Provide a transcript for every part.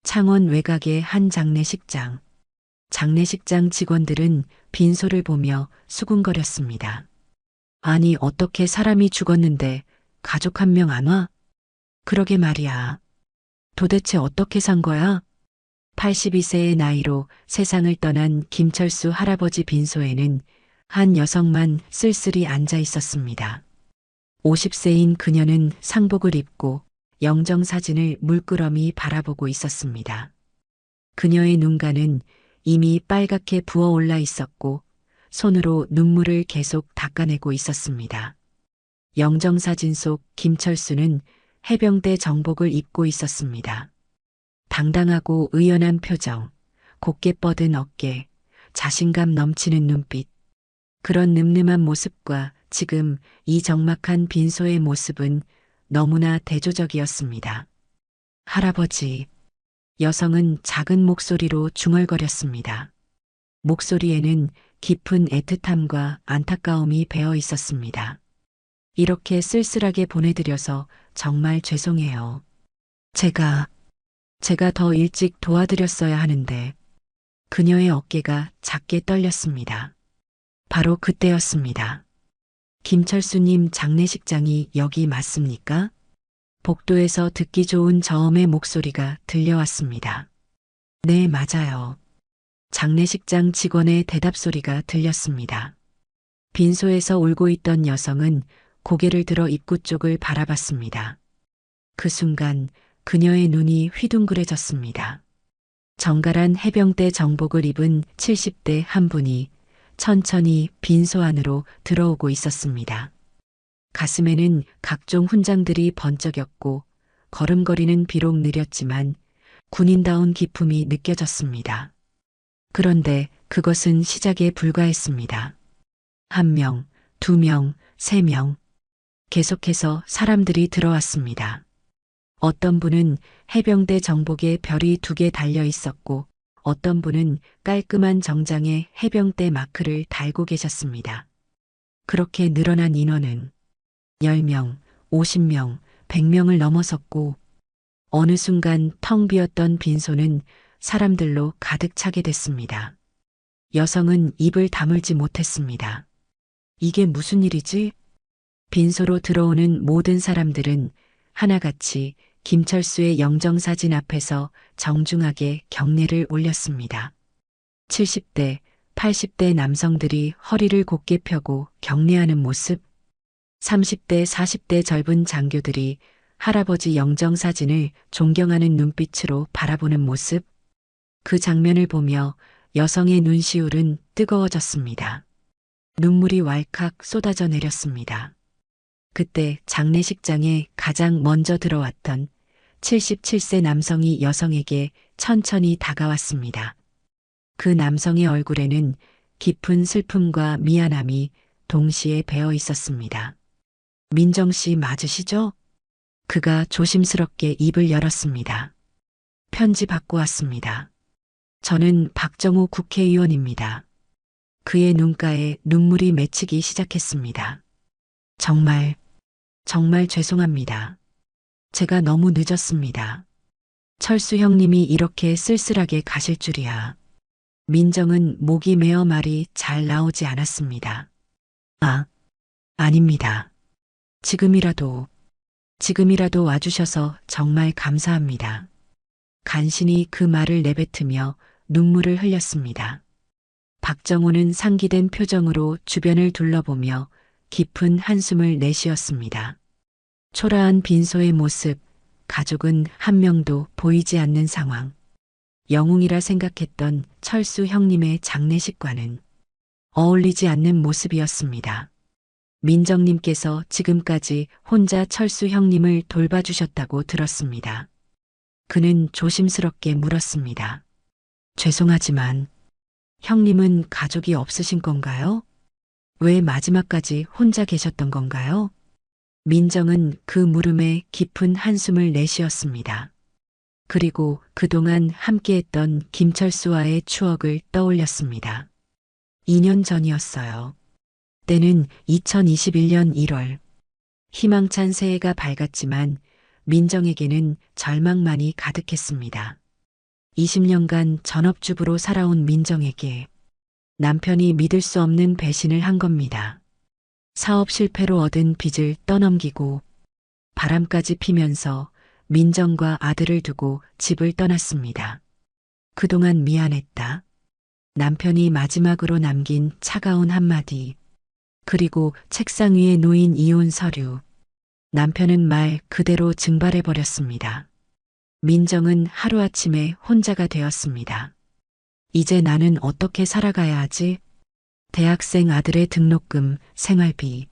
창원 외곽의 한 장례식장. 장례식장 직원들은 빈소를 보며 수군거렸습니다. 아니, 어떻게 사람이 죽었는데 가족 한 명 안 와? 그러게 말이야. 도대체 어떻게 산 거야? 82세의 나이로 세상을 떠난 김철수 할아버지 빈소에는 한 여성만 쓸쓸히 앉아 있었습니다. 50세인 그녀는 상복을 입고 영정사진을 물끄러미 바라보고 있었습니다. 그녀의 눈가는 이미 빨갛게 부어올라 있었고 손으로 눈물을 계속 닦아내고 있었습니다. 영정사진 속 김철수는 해병대 정복을 입고 있었습니다. 당당하고 의연한 표정, 곧게 뻗은 어깨, 자신감 넘치는 눈빛. 그런 늠름한 모습과 지금 이 적막한 빈소의 모습은 너무나 대조적이었습니다. 할아버지. 여성은 작은 목소리로 중얼거렸습니다. 목소리에는 깊은 애틋함과 안타까움이 배어 있었습니다. 이렇게 쓸쓸하게 보내드려서 정말 죄송해요. 제가 더 일찍 도와드렸어야 하는데. 그녀의 어깨가 작게 떨렸습니다. 바로 그때였습니다. 김철수님 장례식장이 여기 맞습니까? 복도에서 듣기 좋은 저음의 목소리가 들려왔습니다. 네, 맞아요. 장례식장 직원의 대답 소리가 들렸습니다. 빈소에서 울고 있던 여성은 고개를 들어 입구 쪽을 바라봤습니다. 그 순간 그녀의 눈이 휘둥그레졌습니다. 정갈한 해병대 정복을 입은 70대 한 분이 천천히 빈소 안으로 들어오고 있었습니다. 가슴에는 각종 훈장들이 번쩍였고 걸음걸이는 비록 느렸지만 군인다운 기품이 느껴졌습니다. 그런데 그것은 시작에 불과했습니다. 1명, 2명, 3명. 계속해서 사람들이 들어왔습니다. 어떤 분은 해병대 정복에 별이 2개 달려 있었고 어떤 분은 깔끔한 정장에 해병대 마크를 달고 계셨습니다. 그렇게 늘어난 인원은 10명, 50명, 100명을 넘어섰고 어느 순간 텅 비었던 빈소는 사람들로 가득 차게 됐습니다. 여성은 입을 다물지 못했습니다. 이게 무슨 일이지? 빈소로 들어오는 모든 사람들은 하나같이 김철수의 영정사진 앞에서 정중하게 경례를 올렸습니다. 70대, 80대 남성들이 허리를 곧게 펴고 경례하는 모습, 30대, 40대 젊은 장교들이 할아버지 영정사진을 존경하는 눈빛으로 바라보는 모습, 그 장면을 보며 여성의 눈시울은 뜨거워졌습니다. 눈물이 왈칵 쏟아져 내렸습니다. 그때 장례식장에 가장 먼저 들어왔던 77세 남성이 여성에게 천천히 다가왔습니다. 그 남성의 얼굴에는 깊은 슬픔과 미안함이 동시에 배어 있었습니다. 민정 씨 맞으시죠? 그가 조심스럽게 입을 열었습니다. 편지 받고 왔습니다. 저는 박정우 국회의원입니다. 그의 눈가에 눈물이 맺히기 시작했습니다. 정말 죄송합니다. 제가 너무 늦었습니다. 철수 형님이 이렇게 쓸쓸하게 가실 줄이야. 민정은 목이 메어 말이 잘 나오지 않았습니다. 아닙니다. 지금이라도 와주셔서 정말 감사합니다. 간신히 그 말을 내뱉으며 눈물을 흘렸습니다. 박정우는 상기된 표정으로 주변을 둘러보며 깊은 한숨을 내쉬었습니다. 초라한 빈소의 모습, 가족은 한 명도 보이지 않는 상황. 영웅이라 생각했던 철수 형님의 장례식과는 어울리지 않는 모습이었습니다. 민정님께서 지금까지 혼자 철수 형님을 돌봐주셨다고 들었습니다. 그는 조심스럽게 물었습니다. 죄송하지만 형님은 가족이 없으신 건가요? 왜 마지막까지 혼자 계셨던 건가요? 민정은 그 물음에 깊은 한숨을 내쉬었습니다. 그리고 그동안 함께했던 김철수와의 추억을 떠올렸습니다. 2년 전이었어요. 때는 2021년 1월. 희망찬 새해가 밝았지만 민정에게는 절망만이 가득했습니다. 20년간 전업주부로 살아온 민정에게 남편이 믿을 수 없는 배신을 한 겁니다. 사업 실패로 얻은 빚을 떠넘기고 바람까지 피면서 민정과 아들을 두고 집을 떠났습니다. 그동안 미안했다. 남편이 마지막으로 남긴 차가운 한마디, 그리고 책상 위에 놓인 이혼 서류. 남편은 말 그대로 증발해버렸습니다. 민정은 하루아침에 혼자가 되었습니다. 이제 나는 어떻게 살아가야 하지? 대학생 아들의 등록금, 생활비.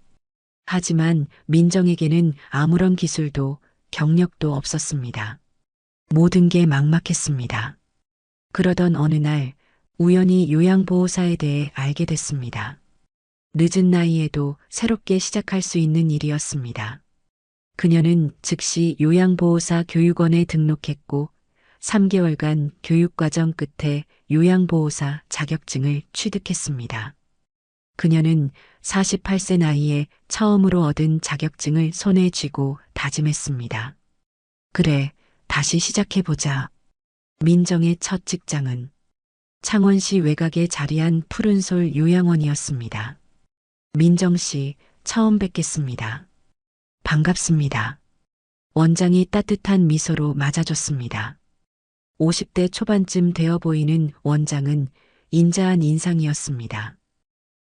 하지만 민정에게는 아무런 기술도 경력도 없었습니다. 모든 게 막막했습니다. 그러던 어느 날 우연히 요양보호사에 대해 알게 됐습니다. 늦은 나이에도 새롭게 시작할 수 있는 일이었습니다. 그녀는 즉시 요양보호사 교육원에 등록했고 3개월간 교육과정 끝에 요양보호사 자격증을 취득했습니다. 그녀는 48세 나이에 처음으로 얻은 자격증을 손에 쥐고 다짐했습니다. 그래, 다시 시작해보자. 민정의 첫 직장은 창원시 외곽에 자리한 푸른솔 요양원이었습니다. 민정 씨, 처음 뵙겠습니다. 반갑습니다. 원장이 따뜻한 미소로 맞아줬습니다. 50대 초반쯤 되어 보이는 원장은 인자한 인상이었습니다.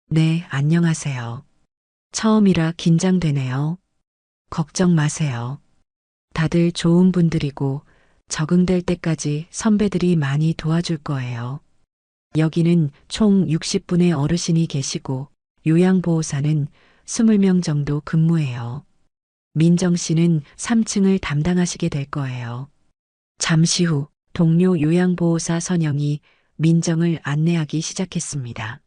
네, 안녕하세요. 처음이라 긴장되네요. 걱정 마세요. 다들 좋은 분들이고 적응될 때까지 선배들이 많이 도와줄 거예요. 여기는 총 60분의 어르신이 계시고 요양보호사는 20명 정도 근무해요. 민정 씨는 3층을 담당하시게 될 거예요. 잠시 후 동료 요양보호사 선영이 민정을 안내하기 시작했습니다.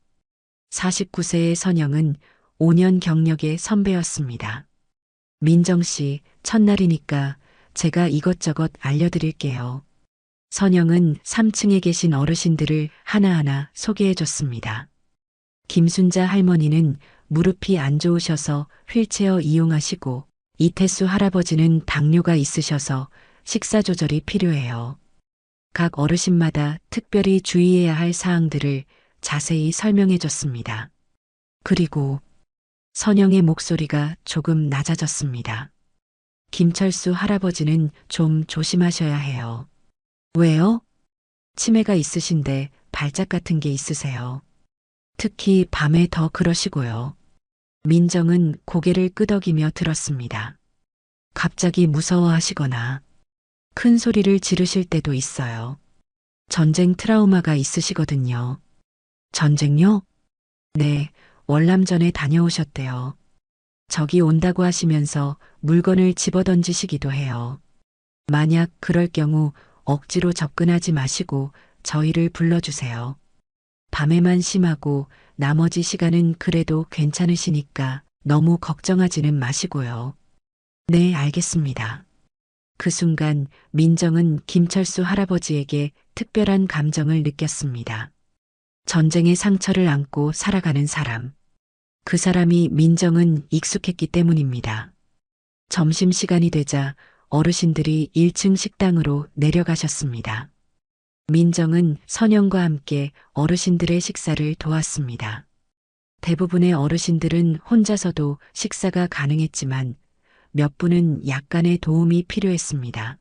49세의 선영은 5년 경력의 선배였습니다. 민정 씨, 첫날이니까 제가 이것저것 알려드릴게요. 선영은 3층에 계신 어르신들을 하나하나 소개해줬습니다. 김순자 할머니는 무릎이 안 좋으셔서 휠체어 이용하시고 이태수 할아버지는 당뇨가 있으셔서 식사 조절이 필요해요. 각 어르신마다 특별히 주의해야 할 사항들을 자세히 설명해 줬습니다. 그리고 선영의 목소리가 조금 낮아졌습니다. 김철수 할아버지는 좀 조심하셔야 해요. 왜요? 치매가 있으신데 발작 같은 게 있으세요. 특히 밤에 더 그러시고요. 민정은 고개를 끄덕이며 들었습니다. 갑자기 무서워하시거나 큰 소리를 지르실 때도 있어요. 전쟁 트라우마가 있으시거든요. 전쟁요? 네, 월남전에 다녀오셨대요. 적이 온다고 하시면서 물건을 집어던지시기도 해요. 만약 그럴 경우 억지로 접근하지 마시고 저희를 불러주세요. 밤에만 심하고 나머지 시간은 그래도 괜찮으시니까 너무 걱정하지는 마시고요. 네, 알겠습니다. 그 순간 민정은 김철수 할아버지에게 특별한 감정을 느꼈습니다. 전쟁의 상처를 안고 살아가는 사람. 그 사람이 민정은 익숙했기 때문입니다. 점심시간이 되자 어르신들이 1층 식당으로 내려가셨습니다. 민정은 선영과 함께 어르신들의 식사를 도왔습니다. 대부분의 어르신들은 혼자서도 식사가 가능했지만 몇 분은 약간의 도움이 필요했습니다.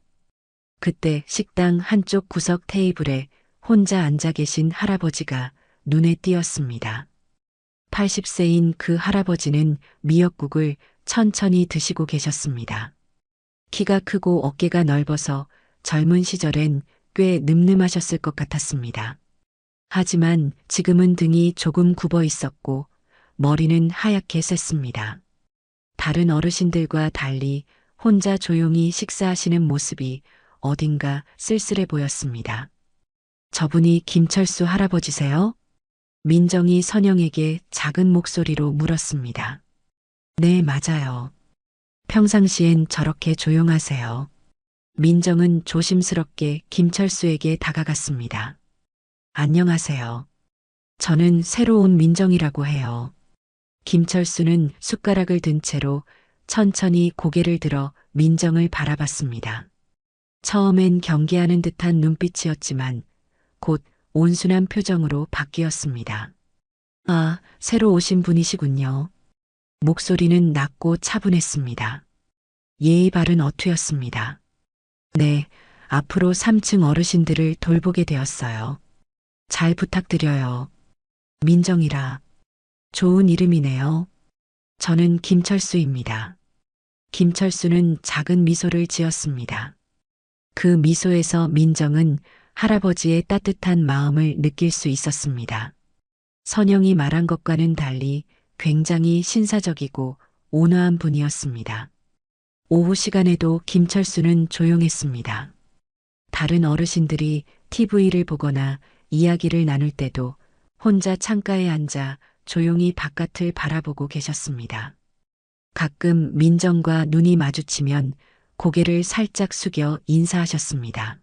그때 식당 한쪽 구석 테이블에 혼자 앉아 계신 할아버지가 눈에 띄었습니다. 80세인 그 할아버지는 미역국을 천천히 드시고 계셨습니다. 키가 크고 어깨가 넓어서 젊은 시절엔 꽤 늠름하셨을 것 같았습니다. 하지만 지금은 등이 조금 굽어 있었고 머리는 하얗게 셌습니다. 다른 어르신들과 달리 혼자 조용히 식사하시는 모습이 어딘가 쓸쓸해 보였습니다. 저분이 김철수 할아버지세요? 민정이 선영에게 작은 목소리로 물었습니다. 네, 맞아요. 평상시엔 저렇게 조용하세요. 민정은 조심스럽게 김철수에게 다가갔습니다. 안녕하세요. 저는 새로 온 민정이라고 해요. 김철수는 숟가락을 든 채로 천천히 고개를 들어 민정을 바라봤습니다. 처음엔 경계하는 듯한 눈빛이었지만 곧 온순한 표정으로 바뀌었습니다. 아, 새로 오신 분이시군요. 목소리는 낮고 차분했습니다. 예의 바른 어투였습니다. 네, 앞으로 3층 어르신들을 돌보게 되었어요. 잘 부탁드려요. 민정이라. 좋은 이름이네요. 저는 김철수입니다. 김철수는 작은 미소를 지었습니다. 그 미소에서 민정은 할아버지의 따뜻한 마음을 느낄 수 있었습니다. 선영이 말한 것과는 달리 굉장히 신사적이고 온화한 분이었습니다. 오후 시간에도 김철수는 조용했습니다. 다른 어르신들이 TV를 보거나 이야기를 나눌 때도 혼자 창가에 앉아 조용히 바깥을 바라보고 계셨습니다. 가끔 민정과 눈이 마주치면 고개를 살짝 숙여 인사하셨습니다.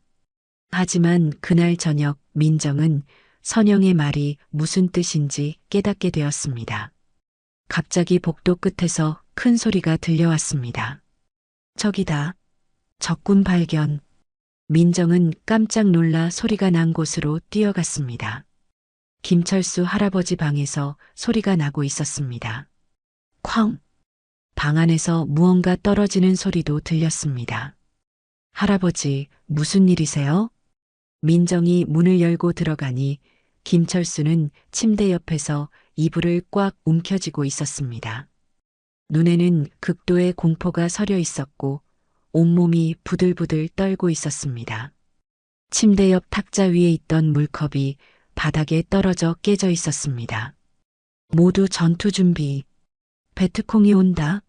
하지만 그날 저녁 민정은 선영의 말이 무슨 뜻인지 깨닫게 되었습니다. 갑자기 복도 끝에서 큰 소리가 들려왔습니다. 저기다. 적군 발견. 민정은 깜짝 놀라 소리가 난 곳으로 뛰어갔습니다. 김철수 할아버지 방에서 소리가 나고 있었습니다. 쾅! 방 안에서 무언가 떨어지는 소리도 들렸습니다. 할아버지, 무슨 일이세요? 민정이 문을 열고 들어가니 김철수는 침대 옆에서 이불을 꽉 움켜쥐고 있었습니다. 눈에는 극도의 공포가 서려 있었고 온몸이 부들부들 떨고 있었습니다. 침대 옆 탁자 위에 있던 물컵이 바닥에 떨어져 깨져 있었습니다. 모두 전투 준비. 베트콩이 온다.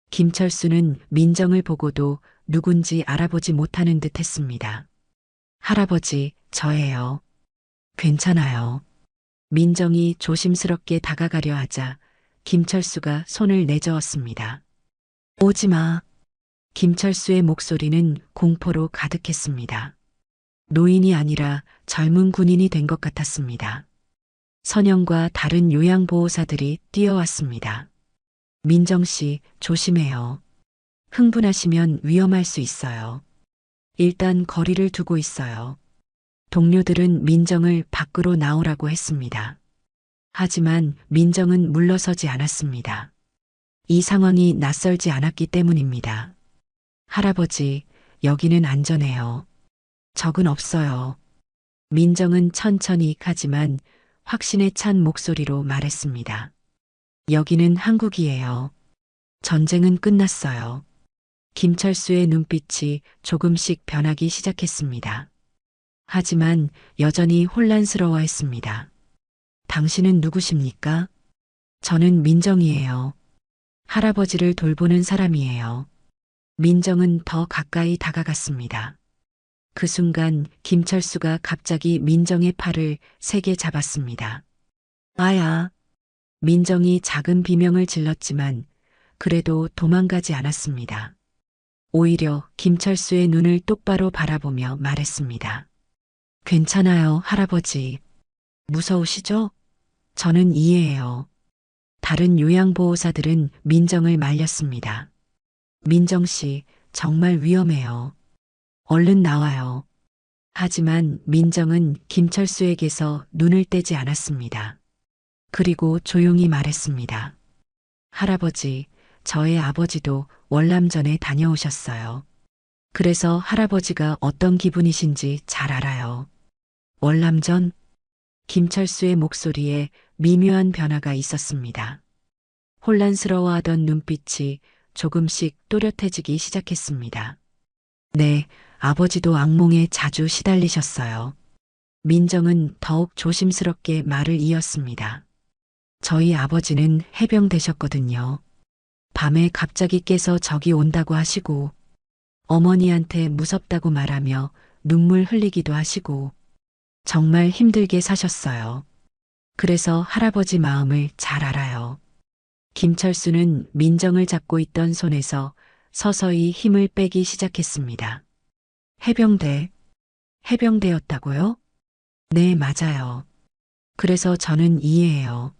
김철수는 민정을 보고도 누군지 알아보지 못하는 듯 했습니다. 할아버지, 저예요. 괜찮아요. 민정이 조심스럽게 다가가려 하자 김철수가 손을 내저었습니다. 오지 마. 김철수의 목소리는 공포로 가득했습니다. 노인이 아니라 젊은 군인이 된 것 같았습니다. 선영과 다른 요양보호사들이 뛰어왔습니다. 민정 씨, 조심해요. 흥분하시면 위험할 수 있어요. 일단 거리를 두고 있어요. 동료들은 민정을 밖으로 나오라고 했습니다. 하지만 민정은 물러서지 않았습니다. 이 상황이 낯설지 않았기 때문입니다. 할아버지, 여기는 안전해요. 적은 없어요. 민정은 천천히 하지만 확신에 찬 목소리로 말했습니다. 여기는 한국이에요. 전쟁은 끝났어요. 김철수의 눈빛이 조금씩 변하기 시작했습니다. 하지만 여전히 혼란스러워했습니다. 당신은 누구십니까? 저는 민정이에요. 할아버지를 돌보는 사람이에요. 민정은 더 가까이 다가갔습니다. 그 순간 김철수가 갑자기 민정의 팔을 세게 잡았습니다. 아야. 민정이 작은 비명을 질렀지만 그래도 도망가지 않았습니다. 오히려 김철수의 눈을 똑바로 바라보며 말했습니다. 괜찮아요, 할아버지. 무서우시죠? 저는 이해해요. 다른 요양보호사들은 민정을 말렸습니다. 민정 씨, 정말 위험해요. 얼른 나와요. 하지만 민정은 김철수에게서 눈을 떼지 않았습니다. 그리고 조용히 말했습니다. 할아버지, 저의 아버지도 월남전에 다녀오셨어요. 그래서 할아버지가 어떤 기분이신지 잘 알아요. 월남전? 김철수의 목소리에 미묘한 변화가 있었습니다. 혼란스러워하던 눈빛이 조금씩 또렷해지기 시작했습니다. 네, 아버지도 악몽에 자주 시달리셨어요. 민정은 더욱 조심스럽게 말을 이었습니다. 저희 아버지는 해병되셨거든요. 밤에 갑자기 깨서 적이 온다고 하시고 어머니한테 무섭다고 말하며 눈물 흘리기도 하시고 정말 힘들게 사셨어요. 그래서 할아버지 마음을 잘 알아요. 김철수는 민정을 잡고 있던 손에서 서서히 힘을 빼기 시작했습니다. 해병대였다고요? 네, 맞아요. 그래서 저는 이해해요.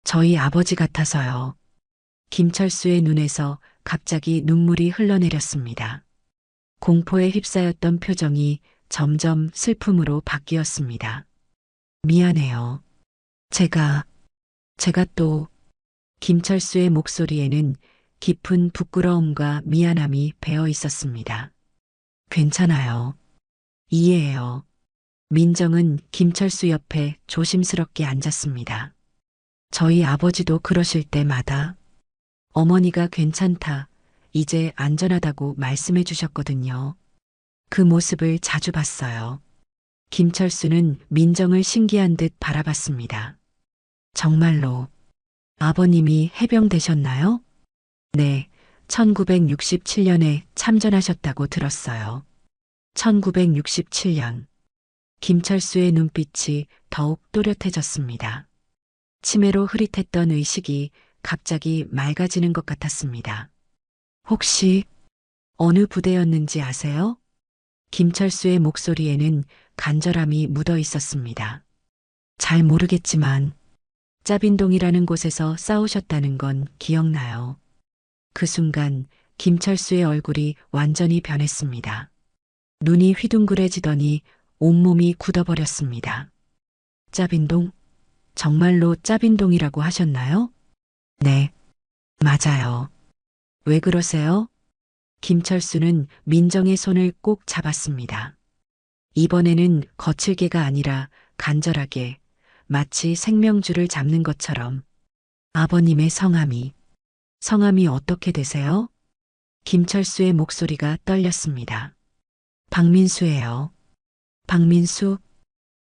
저희 아버지 같아서요. 김철수의 눈에서 갑자기 눈물이 흘러내렸습니다. 공포에 휩싸였던 표정이 점점 슬픔으로 바뀌었습니다. 미안해요. 제가 또 김철수의 목소리에는 깊은 부끄러움과 미안함이 배어 있었습니다. 괜찮아요. 이해해요. 민정은 김철수 옆에 조심스럽게 앉았습니다. 저희 아버지도 그러실 때마다 어머니가 괜찮다, 이제 안전하다고 말씀해 주셨거든요. 그 모습을 자주 봤어요. 김철수는 민정을 신기한 듯 바라봤습니다. 정말로 아버님이 해병되셨나요? 네, 1967년에 참전하셨다고 들었어요. 1967년. 김철수의 눈빛이 더욱 또렷해졌습니다. 치매로 흐릿했던 의식이 갑자기 맑아지는 것 같았습니다. 혹시 어느 부대였는지 아세요? 김철수의 목소리에는 간절함이 묻어 있었습니다. 잘 모르겠지만 짜빈동이라는 곳에서 싸우셨다는 건 기억나요. 그 순간 김철수의 얼굴이 완전히 변했습니다. 눈이 휘둥그레지더니 온몸이 굳어버렸습니다. 짜빈동? 정말로 짜빈동이라고 하셨나요? 네, 맞아요. 왜 그러세요? 김철수는 민정의 손을 꼭 잡았습니다. 이번에는 거칠게가 아니라 간절하게, 마치 생명줄을 잡는 것처럼. 아버님의 성함이 어떻게 되세요? 김철수의 목소리가 떨렸습니다. 박민수예요. 박민수?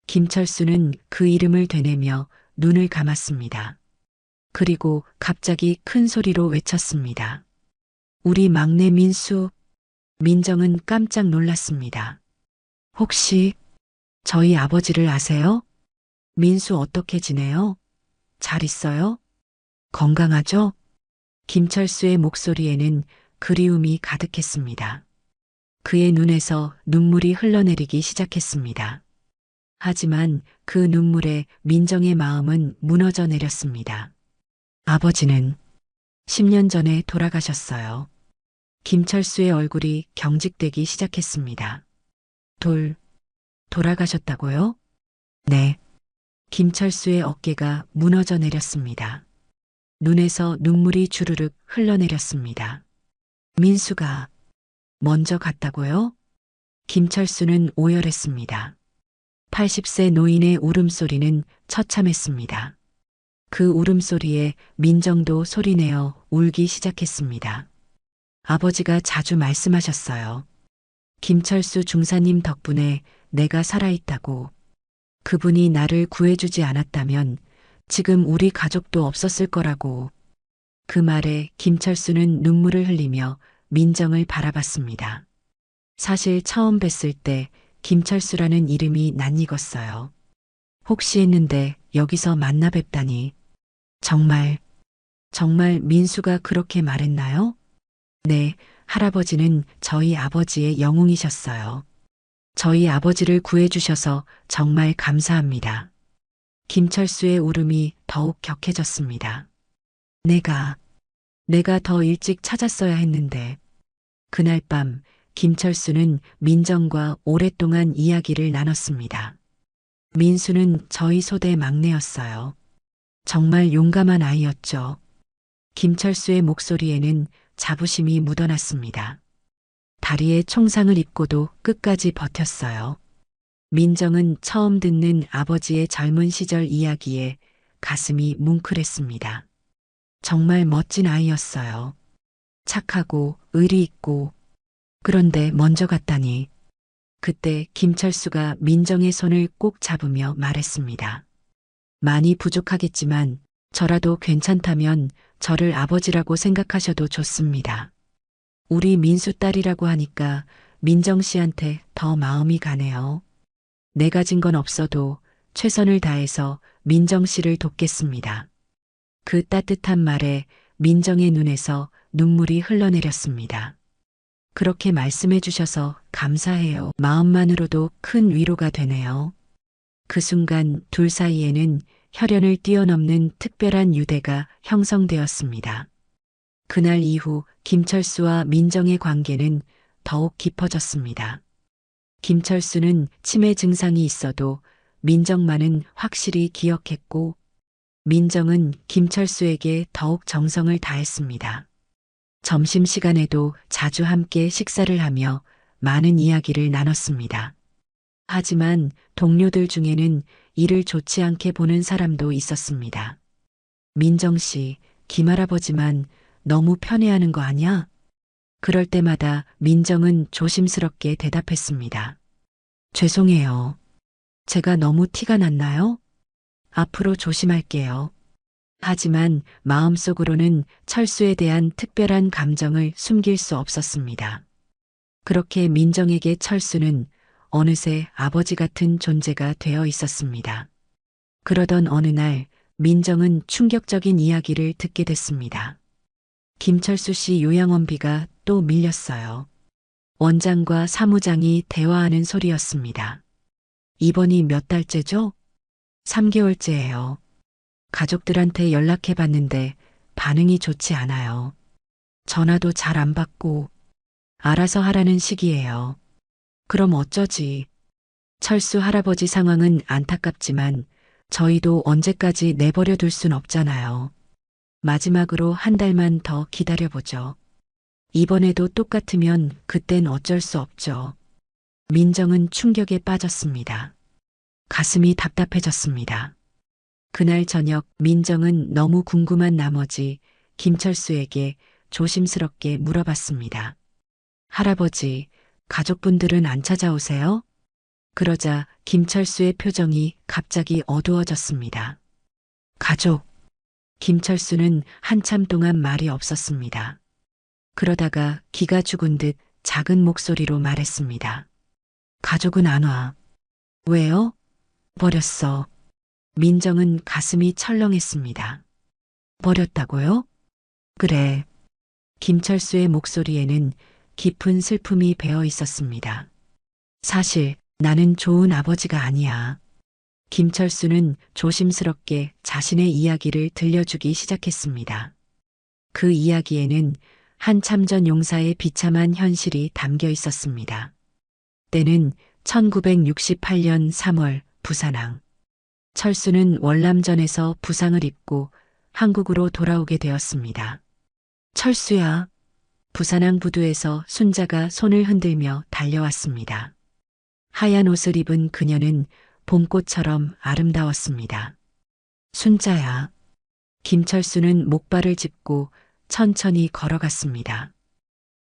김철수는 그 이름을 되뇌며 눈을 감았습니다. 그리고 갑자기 큰 소리로 외쳤습니다. 우리 막내 민수. 민정은 깜짝 놀랐습니다. 혹시 저희 아버지를 아세요? 민수 어떻게 지내요? 잘 있어요? 건강하죠? 김철수의 목소리에는 그리움이 가득했습니다. 그의 눈에서 눈물이 흘러내리기 시작했습니다. 하지만 그 눈물에 민정의 마음은 무너져 내렸습니다. 아버지는 10년 전에 돌아가셨어요. 김철수의 얼굴이 경직되기 시작했습니다. 돌아가셨다고요? 네. 김철수의 어깨가 무너져 내렸습니다. 눈에서 눈물이 주르륵 흘러내렸습니다. 민수가 먼저 갔다고요? 김철수는 오열했습니다. 80세 노인의 울음소리는 처참했습니다. 그 울음소리에 민정도 소리내어 울기 시작했습니다. 아버지가 자주 말씀하셨어요. 김철수 중사님 덕분에 내가 살아있다고. 그분이 나를 구해주지 않았다면 지금 우리 가족도 없었을 거라고. 그 말에 김철수는 눈물을 흘리며 민정을 바라봤습니다. 사실 처음 뵀을 때 김철수라는 이름이 낯익었어요. 혹시 했는데 여기서 만나 뵙다니. 정말 민수가 그렇게 말했나요? 네, 할아버지는 저희 아버지의 영웅이셨어요. 저희 아버지를 구해주셔서 정말 감사합니다. 김철수의 울음이 더욱 격해졌습니다. 내가 더 일찍 찾았어야 했는데. 그날 밤 김철수는 민정과 오랫동안 이야기를 나눴습니다. 민수는 저희 소대 막내였어요. 정말 용감한 아이였죠. 김철수의 목소리에는 자부심이 묻어났습니다. 다리에 총상을 입고도 끝까지 버텼어요. 민정은 처음 듣는 아버지의 젊은 시절 이야기에 가슴이 뭉클했습니다. 정말 멋진 아이였어요. 착하고 의리 있고. 그런데 먼저 갔다니. 그때 김철수가 민정의 손을 꼭 잡으며 말했습니다. 많이 부족하겠지만 저라도 괜찮다면 저를 아버지라고 생각하셔도 좋습니다. 우리 민수 딸이라고 하니까 민정 씨한테 더 마음이 가네요. 내 가진 건 없어도 최선을 다해서 민정 씨를 돕겠습니다. 그 따뜻한 말에 민정의 눈에서 눈물이 흘러내렸습니다. 그렇게 말씀해 주셔서 감사해요. 마음만으로도 큰 위로가 되네요. 그 순간 둘 사이에는 혈연을 뛰어넘는 특별한 유대가 형성되었습니다. 그날 이후 김철수와 민정의 관계는 더욱 깊어졌습니다. 김철수는 치매 증상이 있어도 민정만은 확실히 기억했고 민정은 김철수에게 더욱 정성을 다했습니다. 점심시간에도 자주 함께 식사를 하며 많은 이야기를 나눴습니다. 하지만 동료들 중에는 이를 좋지 않게 보는 사람도 있었습니다. 민정 씨, 김할아버지만 너무 편애하는 거 아니야? 그럴 때마다 민정은 조심스럽게 대답했습니다. 죄송해요. 제가 너무 티가 났나요? 앞으로 조심할게요. 하지만 마음속으로는 철수에 대한 특별한 감정을 숨길 수 없었습니다. 그렇게 민정에게 철수는 어느새 아버지 같은 존재가 되어 있었습니다. 그러던 어느 날 민정은 충격적인 이야기를 듣게 됐습니다. 김철수 씨 요양원비가 또 밀렸어요. 원장과 사무장이 대화하는 소리였습니다. 이번이 몇 달째죠? 3개월째예요. 가족들한테 연락해 봤는데 반응이 좋지 않아요. 전화도 잘 안 받고 알아서 하라는 식이에요. 그럼 어쩌지? 철수 할아버지 상황은 안타깝지만 저희도 언제까지 내버려 둘 순 없잖아요. 마지막으로 한 달만 더 기다려보죠. 이번에도 똑같으면 그땐 어쩔 수 없죠. 민정은 충격에 빠졌습니다. 가슴이 답답해졌습니다. 그날 저녁 민정은 너무 궁금한 나머지 김철수에게 조심스럽게 물어봤습니다. 할아버지, 가족분들은 안 찾아오세요? 그러자 김철수의 표정이 갑자기 어두워졌습니다. 가족. 김철수는 한참 동안 말이 없었습니다. 그러다가 기가 죽은 듯 작은 목소리로 말했습니다. 가족은 안 와. 왜요? 버렸어. 민정은 가슴이 철렁했습니다. 버렸다고요? 그래. 김철수의 목소리에는 깊은 슬픔이 배어 있었습니다. 사실 나는 좋은 아버지가 아니야. 김철수는 조심스럽게 자신의 이야기를 들려주기 시작했습니다. 그 이야기에는 한 참전 용사의 비참한 현실이 담겨 있었습니다. 때는 1968년 3월 부산항. 철수는 월남전에서 부상을 입고 한국으로 돌아오게 되었습니다. 철수야. 부산항 부두에서 순자가 손을 흔들며 달려왔습니다. 하얀 옷을 입은 그녀는 봄꽃처럼 아름다웠습니다. 순자야. 김철수는 목발을 짚고 천천히 걸어갔습니다.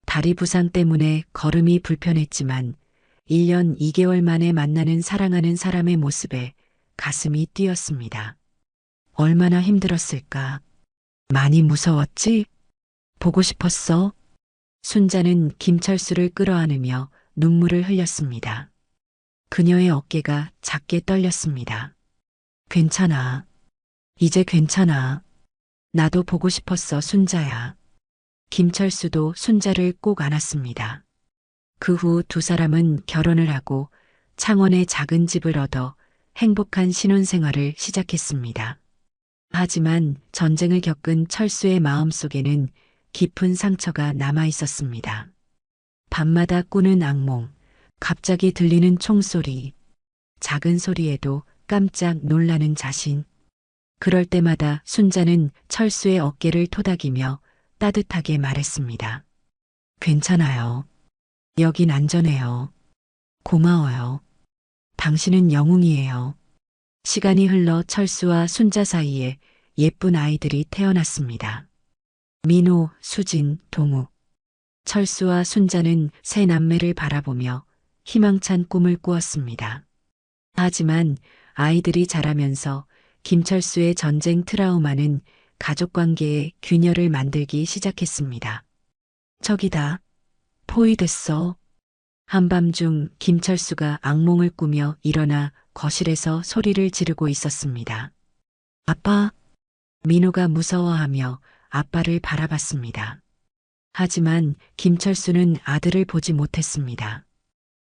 다리 부상 때문에 걸음이 불편했지만 1년 2개월 만에 만나는 사랑하는 사람의 모습에 가슴이 뛰었습니다. 얼마나 힘들었을까? 많이 무서웠지? 보고 싶었어? 순자는 김철수를 끌어안으며 눈물을 흘렸습니다. 그녀의 어깨가 작게 떨렸습니다. 괜찮아. 이제 괜찮아. 나도 보고 싶었어, 순자야. 김철수도 순자를 꼭 안았습니다. 그 후 두 사람은 결혼을 하고 창원에 작은 집을 얻어 행복한 신혼생활을 시작했습니다. 하지만 전쟁을 겪은 철수의 마음속에는 깊은 상처가 남아 있었습니다. 밤마다 꾸는 악몽, 갑자기 들리는 총소리, 작은 소리에도 깜짝 놀라는 자신. 그럴 때마다 순자는 철수의 어깨를 토닥이며 따뜻하게 말했습니다. 괜찮아요. 여긴 안전해요. 고마워요. 당신은 영웅이에요. 시간이 흘러 철수와 순자 사이에 예쁜 아이들이 태어났습니다. 민호, 수진, 동우. 철수와 순자는 새 남매를 바라보며 희망찬 꿈을 꾸었습니다. 하지만 아이들이 자라면서 김철수의 전쟁 트라우마는 가족관계에 균열을 만들기 시작했습니다. 저기다. 포위됐어. 한밤중 김철수가 악몽을 꾸며 일어나 거실에서 소리를 지르고 있었습니다. 아빠. 민호가 무서워하며 아빠를 바라봤습니다. 하지만 김철수는 아들을 보지 못했습니다.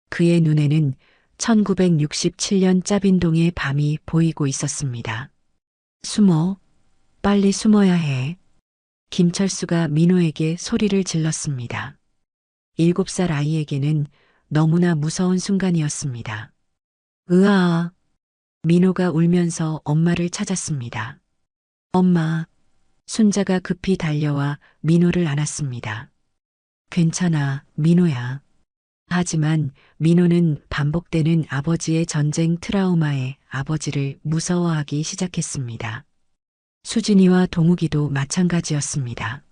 그의 눈에는 1967년 짜빈동의 밤이 보이고 있었습니다. 숨어. 빨리 숨어야 해. 김철수가 민호에게 소리를 질렀습니다. 7살 아이에게는 너무나 무서운 순간이었습니다. 으아! 민호가 울면서 엄마를 찾았습니다. 엄마, 순자가 급히 달려와 민호를 안았습니다. 괜찮아, 민호야. 하지만 민호는 반복되는 아버지의 전쟁 트라우마에 아버지를 무서워하기 시작했습니다. 수진이와 동욱이도 마찬가지였습니다.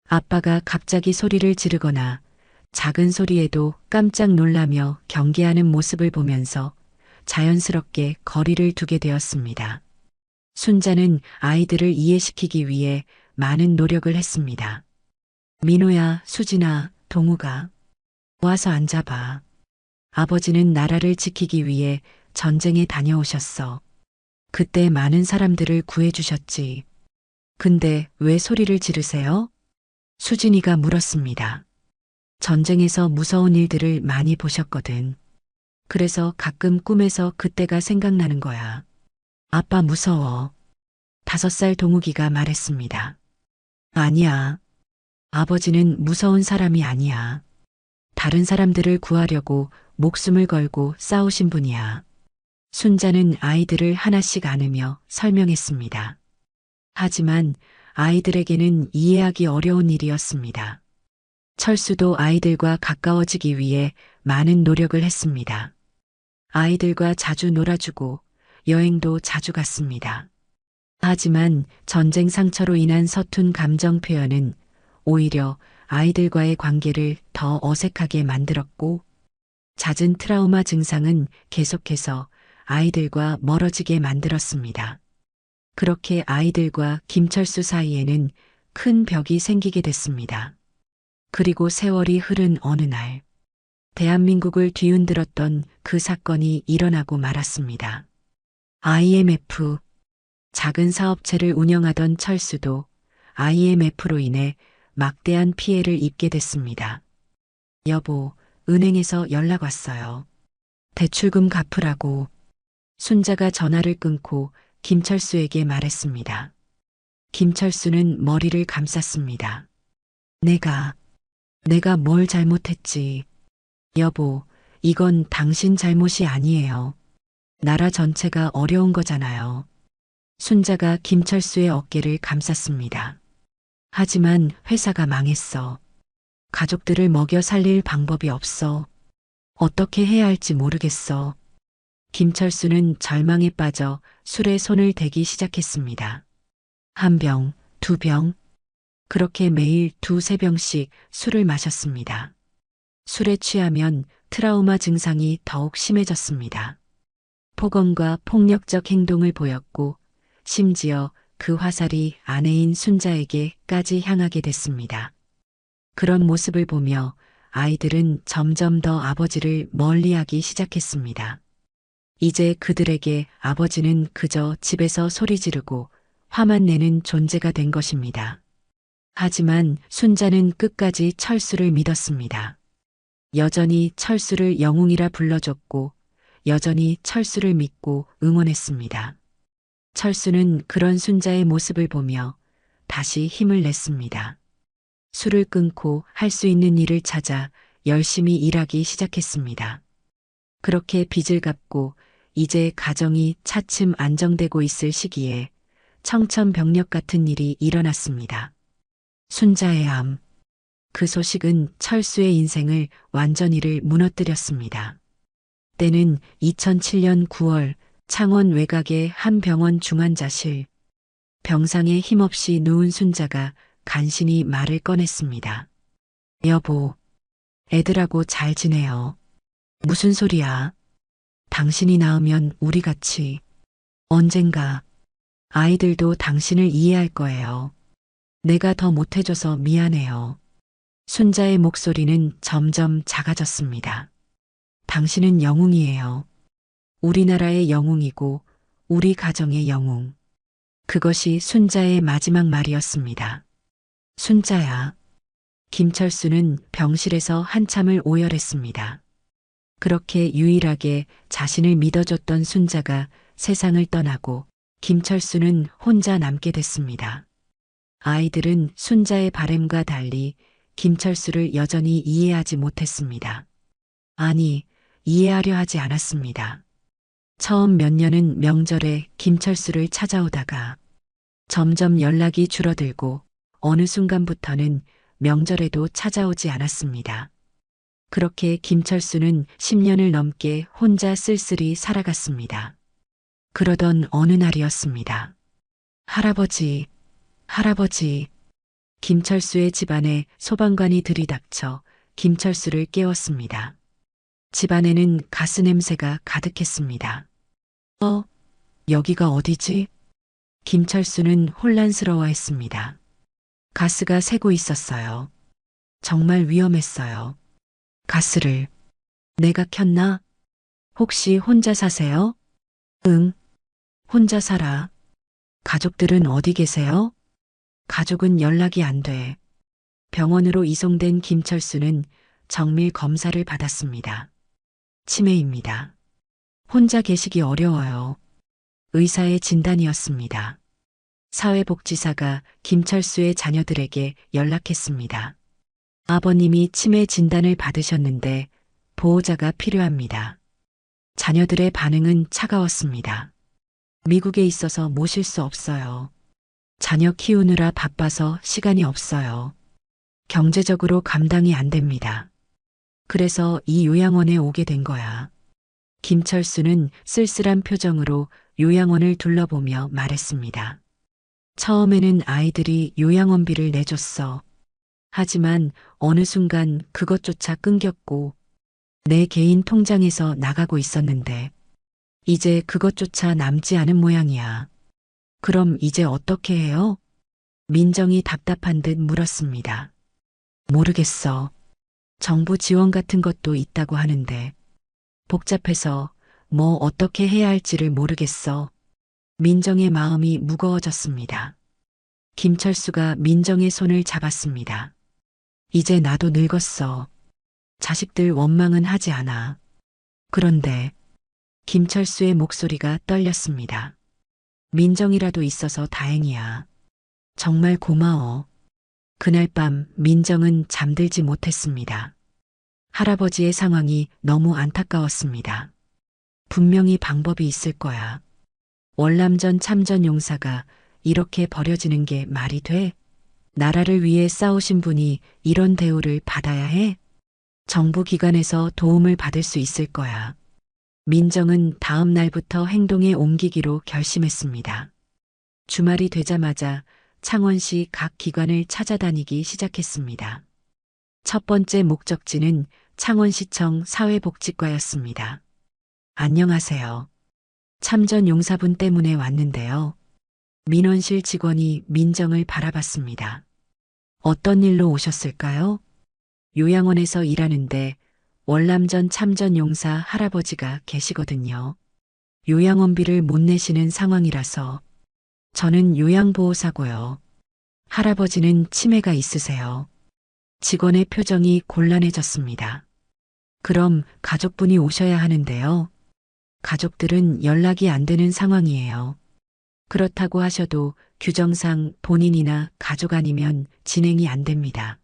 아빠가 갑자기 소리를 지르거나 작은 소리에도 깜짝 놀라며 경계하는 모습을 보면서 자연스럽게 거리를 두게 되었습니다. 순자는 아이들을 이해시키기 위해 많은 노력을 했습니다. 민호야, 수진아, 동우가 와서 앉아봐. 아버지는 나라를 지키기 위해 전쟁에 다녀오셨어. 그때 많은 사람들을 구해주셨지. 근데 왜 소리를 지르세요? 수진이가 물었습니다. 전쟁에서 무서운 일들을 많이 보셨거든. 그래서 가끔 꿈에서 그때가 생각나는 거야. 아빠 무서워. 5살 동욱이가 말했습니다. 아니야. 아버지는 무서운 사람이 아니야. 다른 사람들을 구하려고 목숨을 걸고 싸우신 분이야. 순자는 아이들을 하나씩 안으며 설명했습니다. 하지만 아이들에게는 이해하기 어려운 일이었습니다. 철수도 아이들과 가까워지기 위해 많은 노력을 했습니다. 아이들과 자주 놀아주고 여행도 자주 갔습니다. 하지만 전쟁 상처로 인한 서툰 감정 표현은 오히려 아이들과의 관계를 더 어색하게 만들었고, 잦은 트라우마 증상은 계속해서 아이들과 멀어지게 만들었습니다. 그렇게 아이들과 김철수 사이에는 큰 벽이 생기게 됐습니다. 그리고 세월이 흐른 어느 날, 대한민국을 뒤흔들었던 그 사건이 일어나고 말았습니다. IMF, 작은 사업체를 운영하던 철수도 IMF로 인해 막대한 피해를 입게 됐습니다. 여보, 은행에서 연락 왔어요. 대출금 갚으라고. 순자가 전화를 끊고 김철수에게 말했습니다. 김철수는 머리를 감쌌습니다. 내가 뭘 잘못했지. 여보, 이건 당신 잘못이 아니에요. 나라 전체가 어려운 거잖아요. 순자가 김철수의 어깨를 감쌌습니다. 하지만 회사가 망했어. 가족들을 먹여 살릴 방법이 없어. 어떻게 해야 할지 모르겠어. 김철수는 절망에 빠져 술에 손을 대기 시작했습니다. 1병, 2병. 그렇게 매일 2~3병씩 술을 마셨습니다. 술에 취하면 트라우마 증상이 더욱 심해졌습니다. 폭언과 폭력적 행동을 보였고, 심지어 그 화살이 아내인 순자에게까지 향하게 됐습니다. 그런 모습을 보며 아이들은 점점 더 아버지를 멀리하기 시작했습니다. 이제 그들에게 아버지는 그저 집에서 소리 지르고 화만 내는 존재가 된 것입니다. 하지만 순자는 끝까지 철수를 믿었습니다. 여전히 철수를 영웅이라 불러줬고 여전히 철수를 믿고 응원했습니다. 철수는 그런 순자의 모습을 보며 다시 힘을 냈습니다. 술을 끊고 할 수 있는 일을 찾아 열심히 일하기 시작했습니다. 그렇게 빚을 갚고 이제 가정이 차츰 안정되고 있을 시기에 청천벽력 같은 일이 일어났습니다. 순자의 암. 그 소식은 철수의 인생을 완전히를 무너뜨렸습니다. 때는 2007년 9월 창원 외곽의 한 병원 중환자실. 병상에 힘없이 누운 순자가 간신히 말을 꺼냈습니다. 여보, 애들하고 잘 지내요. 무슨 소리야? 당신이 낳으면 우리 같이. 언젠가 아이들도 당신을 이해할 거예요. 내가 더 못해줘서 미안해요. 순자의 목소리는 점점 작아졌습니다. 당신은 영웅이에요. 우리나라의 영웅이고 우리 가정의 영웅. 그것이 순자의 마지막 말이었습니다. 순자야. 김철수는 병실에서 한참을 오열했습니다. 그렇게 유일하게 자신을 믿어줬던 순자가 세상을 떠나고 김철수는 혼자 남게 됐습니다. 아이들은 순자의 바램과 달리 김철수를 여전히 이해하지 못했습니다. 아니, 이해하려 하지 않았습니다. 처음 몇 년은 명절에 김철수를 찾아오다가 점점 연락이 줄어들고 어느 순간부터는 명절에도 찾아오지 않았습니다. 그렇게 김철수는 10년을 넘게 혼자 쓸쓸히 살아갔습니다. 그러던 어느 날이었습니다. 할아버지, 할아버지. 김철수의 집안에 소방관이 들이닥쳐 김철수를 깨웠습니다. 집안에는 가스 냄새가 가득했습니다. 여기가 어디지? 김철수는 혼란스러워했습니다. 가스가 새고 있었어요. 정말 위험했어요. 가스를 내가 켰나? 혹시 혼자 사세요? 응, 혼자 살아. 가족들은 어디 계세요? 가족은 연락이 안 돼. 병원으로 이송된 김철수는 정밀 검사를 받았습니다. 치매입니다. 혼자 계시기 어려워요. 의사의 진단이었습니다. 사회복지사가 김철수의 자녀들에게 연락했습니다. 아버님이 치매 진단을 받으셨는데 보호자가 필요합니다. 자녀들의 반응은 차가웠습니다. 미국에 있어서 모실 수 없어요. 자녀 키우느라 바빠서 시간이 없어요. 경제적으로 감당이 안 됩니다. 그래서 이 요양원에 오게 된 거야. 김철수는 쓸쓸한 표정으로 요양원을 둘러보며 말했습니다. 처음에는 아이들이 요양원비를 내줬어. 하지만 어느 순간 그것조차 끊겼고 내 개인 통장에서 나가고 있었는데 이제 그것조차 남지 않은 모양이야. 그럼 이제 어떻게 해요? 민정이 답답한 듯 물었습니다. 모르겠어. 정부 지원 같은 것도 있다고 하는데 복잡해서 뭐 어떻게 해야 할지를 모르겠어. 민정의 마음이 무거워졌습니다. 김철수가 민정의 손을 잡았습니다. 이제 나도 늙었어. 자식들 원망은 하지 않아. 그런데 김철수의 목소리가 떨렸습니다. 민정이라도 있어서 다행이야. 정말 고마워. 그날 밤 민정은 잠들지 못했습니다. 할아버지의 상황이 너무 안타까웠습니다. 분명히 방법이 있을 거야. 월남전 참전 용사가 이렇게 버려지는 게 말이 돼? 나라를 위해 싸우신 분이 이런 대우를 받아야 해? 정부 기관에서 도움을 받을 수 있을 거야. 민정은 다음 날부터 행동에 옮기기로 결심했습니다. 주말이 되자마자 창원시 각 기관을 찾아다니기 시작했습니다. 첫 번째 목적지는 창원시청 사회복지과였습니다. 안녕하세요. 참전 용사분 때문에 왔는데요. 민원실 직원이 민정을 바라봤습니다. 어떤 일로 오셨을까요? 요양원에서 일하는데 월남전 참전 용사 할아버지가 계시거든요. 요양원비를 못 내시는 상황이라서 저는 요양보호사고요. 할아버지는 치매가 있으세요. 직원의 표정이 곤란해졌습니다. 그럼 가족분이 오셔야 하는데요. 가족들은 연락이 안 되는 상황이에요. 그렇다고 하셔도 규정상 본인이나 가족 아니면 진행이 안 됩니다.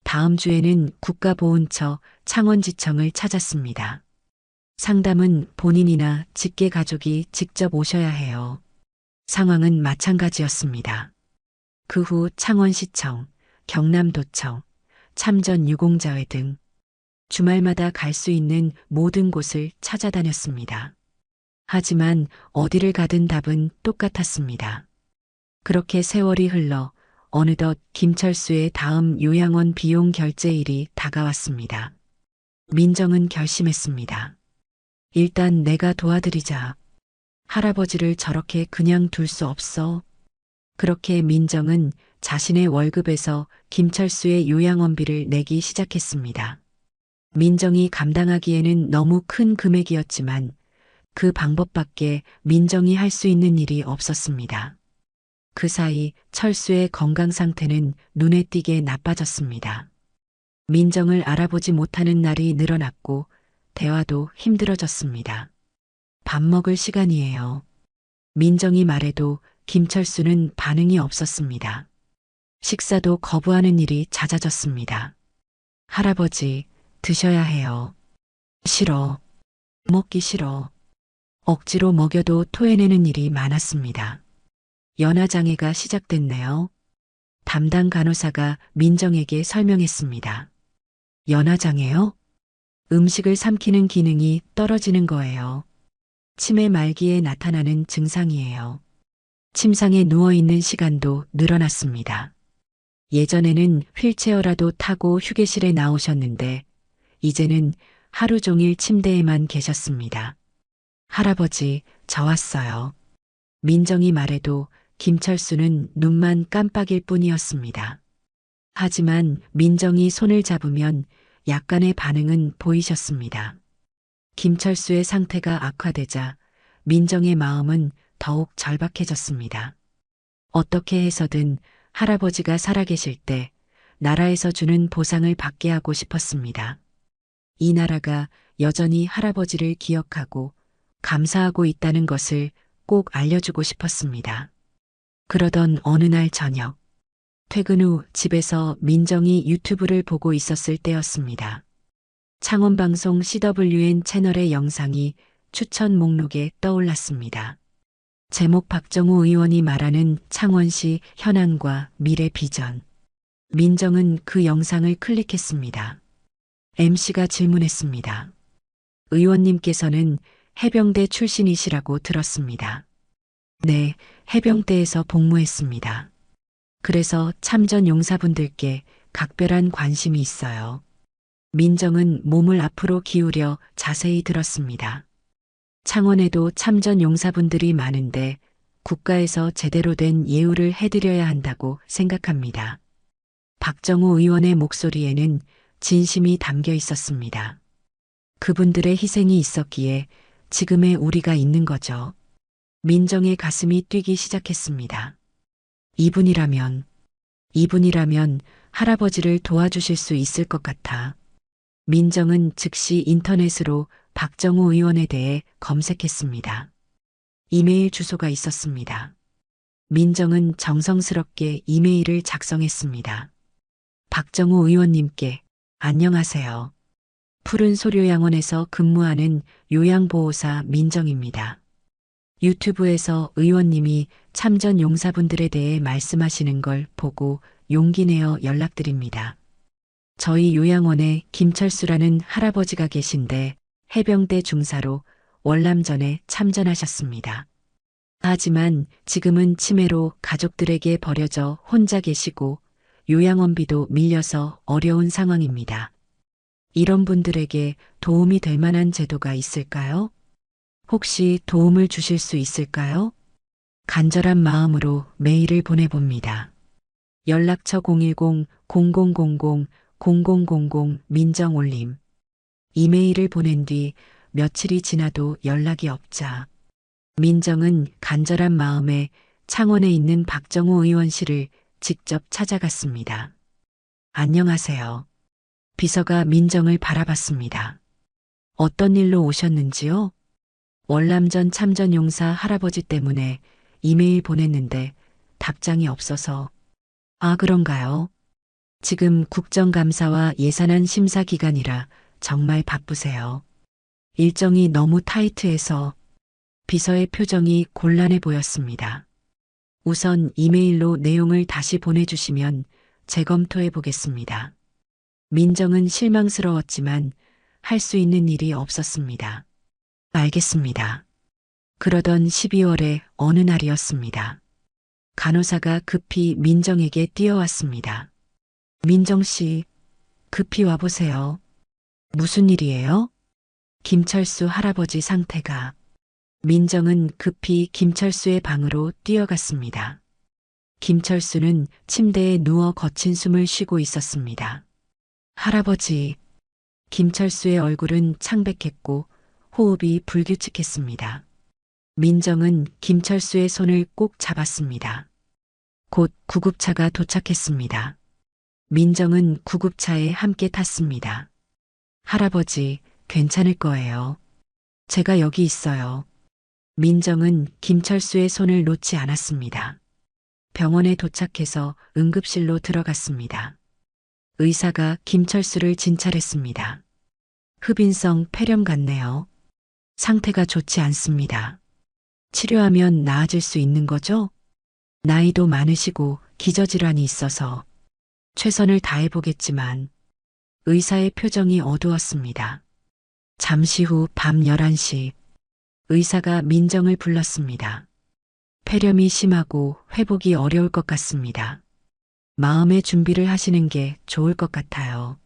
다음 주에는 국가보훈처 창원지청을 찾았습니다. 상담은 본인이나 직계 가족이 직접 오셔야 해요. 상황은 마찬가지였습니다. 그 후 창원시청, 경남도청, 참전유공자회 등 주말마다 갈 수 있는 모든 곳을 찾아다녔습니다. 하지만 어디를 가든 답은 똑같았습니다. 그렇게 세월이 흘러 어느덧 김철수의 다음 요양원 비용 결제일이 다가왔습니다. 민정은 결심했습니다. 일단 내가 도와드리자. 할아버지를 저렇게 그냥 둘 수 없어. 그렇게 민정은 자신의 월급에서 김철수의 요양원비를 내기 시작했습니다. 민정이 감당하기에는 너무 큰 금액이었지만 그 방법밖에 민정이 할 수 있는 일이 없었습니다. 그 사이 철수의 건강 상태는 눈에 띄게 나빠졌습니다. 민정을 알아보지 못하는 날이 늘어났고 대화도 힘들어졌습니다. 밥 먹을 시간이에요. 민정이 말해도 김철수는 반응이 없었습니다. 식사도 거부하는 일이 잦아졌습니다. 할아버지, 드셔야 해요. 싫어. 먹기 싫어. 억지로 먹여도 토해내는 일이 많았습니다. 연하장애가 시작됐네요. 담당 간호사가 민정에게 설명했습니다. 연하장애요? 음식을 삼키는 기능이 떨어지는 거예요. 치매 말기에 나타나는 증상이에요. 침상에 누워있는 시간도 늘어났습니다. 예전에는 휠체어라도 타고 휴게실에 나오셨는데 이제는 하루 종일 침대에만 계셨습니다. 할아버지, 저 왔어요. 민정이 말해도 김철수는 눈만 깜빡일 뿐이었습니다. 하지만 민정이 손을 잡으면 약간의 반응은 보이셨습니다. 김철수의 상태가 악화되자 민정의 마음은 더욱 절박해졌습니다. 어떻게 해서든 할아버지가 살아계실 때 나라에서 주는 보상을 받게 하고 싶었습니다. 이 나라가 여전히 할아버지를 기억하고 감사하고 있다는 것을 꼭 알려주고 싶었습니다. 그러던 어느 날 저녁, 퇴근 후 집에서 민정이 유튜브를 보고 있었을 때였습니다. 창원방송 CWN 채널의 영상이 추천 목록에 떠올랐습니다. 제목 박정우 의원이 말하는 창원시 현안과 미래 비전. 민정은 그 영상을 클릭했습니다. MC가 질문했습니다. 의원님께서는 해병대 출신이시라고 들었습니다. 네, 해병대에서 복무했습니다. 그래서 참전 용사분들께 각별한 관심이 있어요. 민정은 몸을 앞으로 기울여 자세히 들었습니다. 창원에도 참전 용사분들이 많은데 국가에서 제대로 된 예우를 해드려야 한다고 생각합니다. 박정우 의원의 목소리에는 진심이 담겨 있었습니다. 그분들의 희생이 있었기에 지금의 우리가 있는 거죠. 민정의 가슴이 뛰기 시작했습니다. 이분이라면 할아버지를 도와주실 수 있을 것 같아. 민정은 즉시 인터넷으로 박정우 의원에 대해 검색했습니다. 이메일 주소가 있었습니다. 민정은 정성스럽게 이메일을 작성했습니다. 박정우 의원님께 안녕하세요. 푸른 소료양원에서 근무하는 요양보호사 민정입니다. 유튜브에서 의원님이 참전 용사분들에 대해 말씀하시는 걸 보고 용기 내어 연락드립니다. 저희 요양원에 김철수라는 할아버지가 계신데 해병대 중사로 월남전에 참전하셨습니다. 하지만 지금은 치매로 가족들에게 버려져 혼자 계시고 요양원비도 밀려서 어려운 상황입니다. 이런 분들에게 도움이 될 만한 제도가 있을까요? 혹시 도움을 주실 수 있을까요? 간절한 마음으로 메일을 보내봅니다. 연락처 010-0000-0000 민정올림. 이메일을 보낸 뒤 며칠이 지나도 연락이 없자 민정은 간절한 마음에 창원에 있는 박정우 의원실을 직접 찾아갔습니다. 안녕하세요. 비서가 민정을 바라봤습니다. 어떤 일로 오셨는지요? 월남전 참전용사 할아버지 때문에 이메일 보냈는데 답장이 없어서. 아, 그런가요? 지금 국정감사와 예산안 심사 기간이라 정말 바쁘세요. 일정이 너무 타이트해서. 비서의 표정이 곤란해 보였습니다. 우선 이메일로 내용을 다시 보내주시면 재검토해 보겠습니다. 민정은 실망스러웠지만 할 수 있는 일이 없었습니다. 알겠습니다. 그러던 12월의 어느 날이었습니다. 간호사가 급히 민정에게 뛰어왔습니다. 민정 씨, 급히 와보세요. 무슨 일이에요? 김철수 할아버지 상태가. 민정은 급히 김철수의 방으로 뛰어갔습니다. 김철수는 침대에 누워 거친 숨을 쉬고 있었습니다. 할아버지. 김철수의 얼굴은 창백했고 호흡이 불규칙했습니다. 민정은 김철수의 손을 꼭 잡았습니다. 곧 구급차가 도착했습니다. 민정은 구급차에 함께 탔습니다. 할아버지, 괜찮을 거예요. 제가 여기 있어요. 민정은 김철수의 손을 놓지 않았습니다. 병원에 도착해서 응급실로 들어갔습니다. 의사가 김철수를 진찰했습니다. 흡인성 폐렴 같네요. 상태가 좋지 않습니다. 치료하면 나아질 수 있는 거죠? 나이도 많으시고 기저질환이 있어서 최선을 다해보겠지만 의사의 표정이 어두웠습니다. 잠시 후 밤 11시 의사가 민정을 불렀습니다. 폐렴이 심하고 회복이 어려울 것 같습니다. 마음의 준비를 하시는 게 좋을 것 같아요.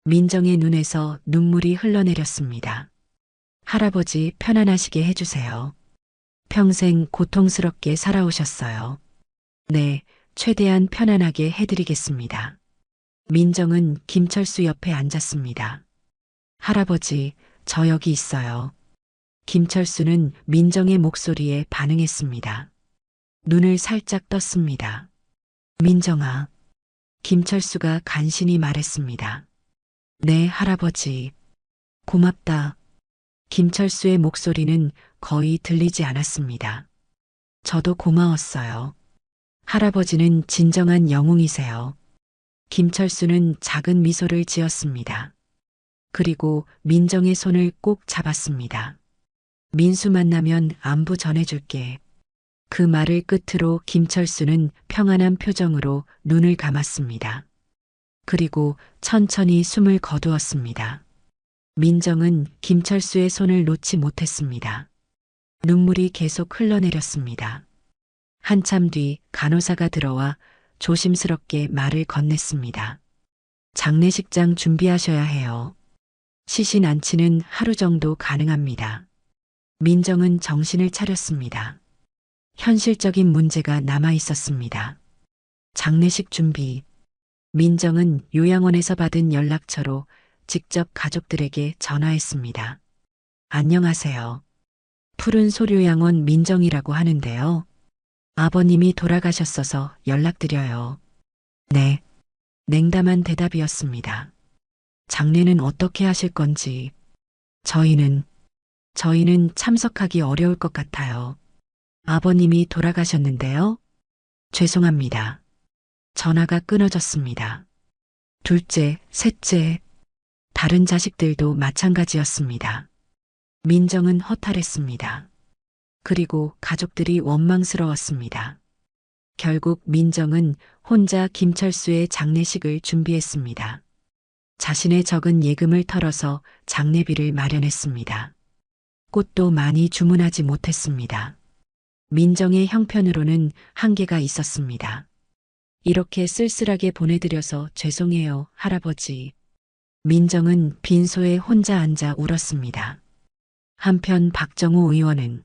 민정의 눈에서 눈물이 흘러내렸습니다. 할아버지 편안하시게 해주세요. 평생 고통스럽게 살아오셨어요. 네, 최대한 편안하게 해드리겠습니다. 민정은 김철수 옆에 앉았습니다. 할아버지, 저 여기 있어요. 김철수는 민정의 목소리에 반응했습니다. 눈을 살짝 떴습니다. 민정아. 김철수가 간신히 말했습니다. 네, 할아버지. 고맙다. 김철수의 목소리는 거의 들리지 않았습니다. 저도 고마웠어요. 할아버지는 진정한 영웅이세요. 김철수는 작은 미소를 지었습니다. 그리고 민정의 손을 꼭 잡았습니다. 민수 만나면 안부 전해줄게. 그 말을 끝으로 김철수는 평안한 표정으로 눈을 감았습니다. 그리고 천천히 숨을 거두었습니다. 민정은 김철수의 손을 놓지 못했습니다. 눈물이 계속 흘러내렸습니다. 한참 뒤 간호사가 들어와 조심스럽게 말을 건넸습니다. 장례식장 준비하셔야 해요. 시신 안치는 하루 정도 가능합니다. 민정은 정신을 차렸습니다. 현실적인 문제가 남아 있었습니다. 장례식 준비. 민정은 요양원에서 받은 연락처로 직접 가족들에게 전화했습니다. 안녕하세요. 푸른 소요양원 민정이라고 하는데요. 아버님이 돌아가셨어서 연락드려요. 네. 냉담한 대답이었습니다. 장례는 어떻게 하실 건지. 저희는 참석하기 어려울 것 같아요. 아버님이 돌아가셨는데요. 죄송합니다. 전화가 끊어졌습니다. 둘째, 셋째, 다른 자식들도 마찬가지였습니다. 민정은 허탈했습니다. 그리고 가족들이 원망스러웠습니다. 결국 민정은 혼자 김철수의 장례식을 준비했습니다. 자신의 적은 예금을 털어서 장례비를 마련했습니다. 꽃도 많이 주문하지 못했습니다. 민정의 형편으로는 한계가 있었습니다. 이렇게 쓸쓸하게 보내드려서 죄송해요, 할아버지. 민정은 빈소에 혼자 앉아 울었습니다. 한편 박정호 의원은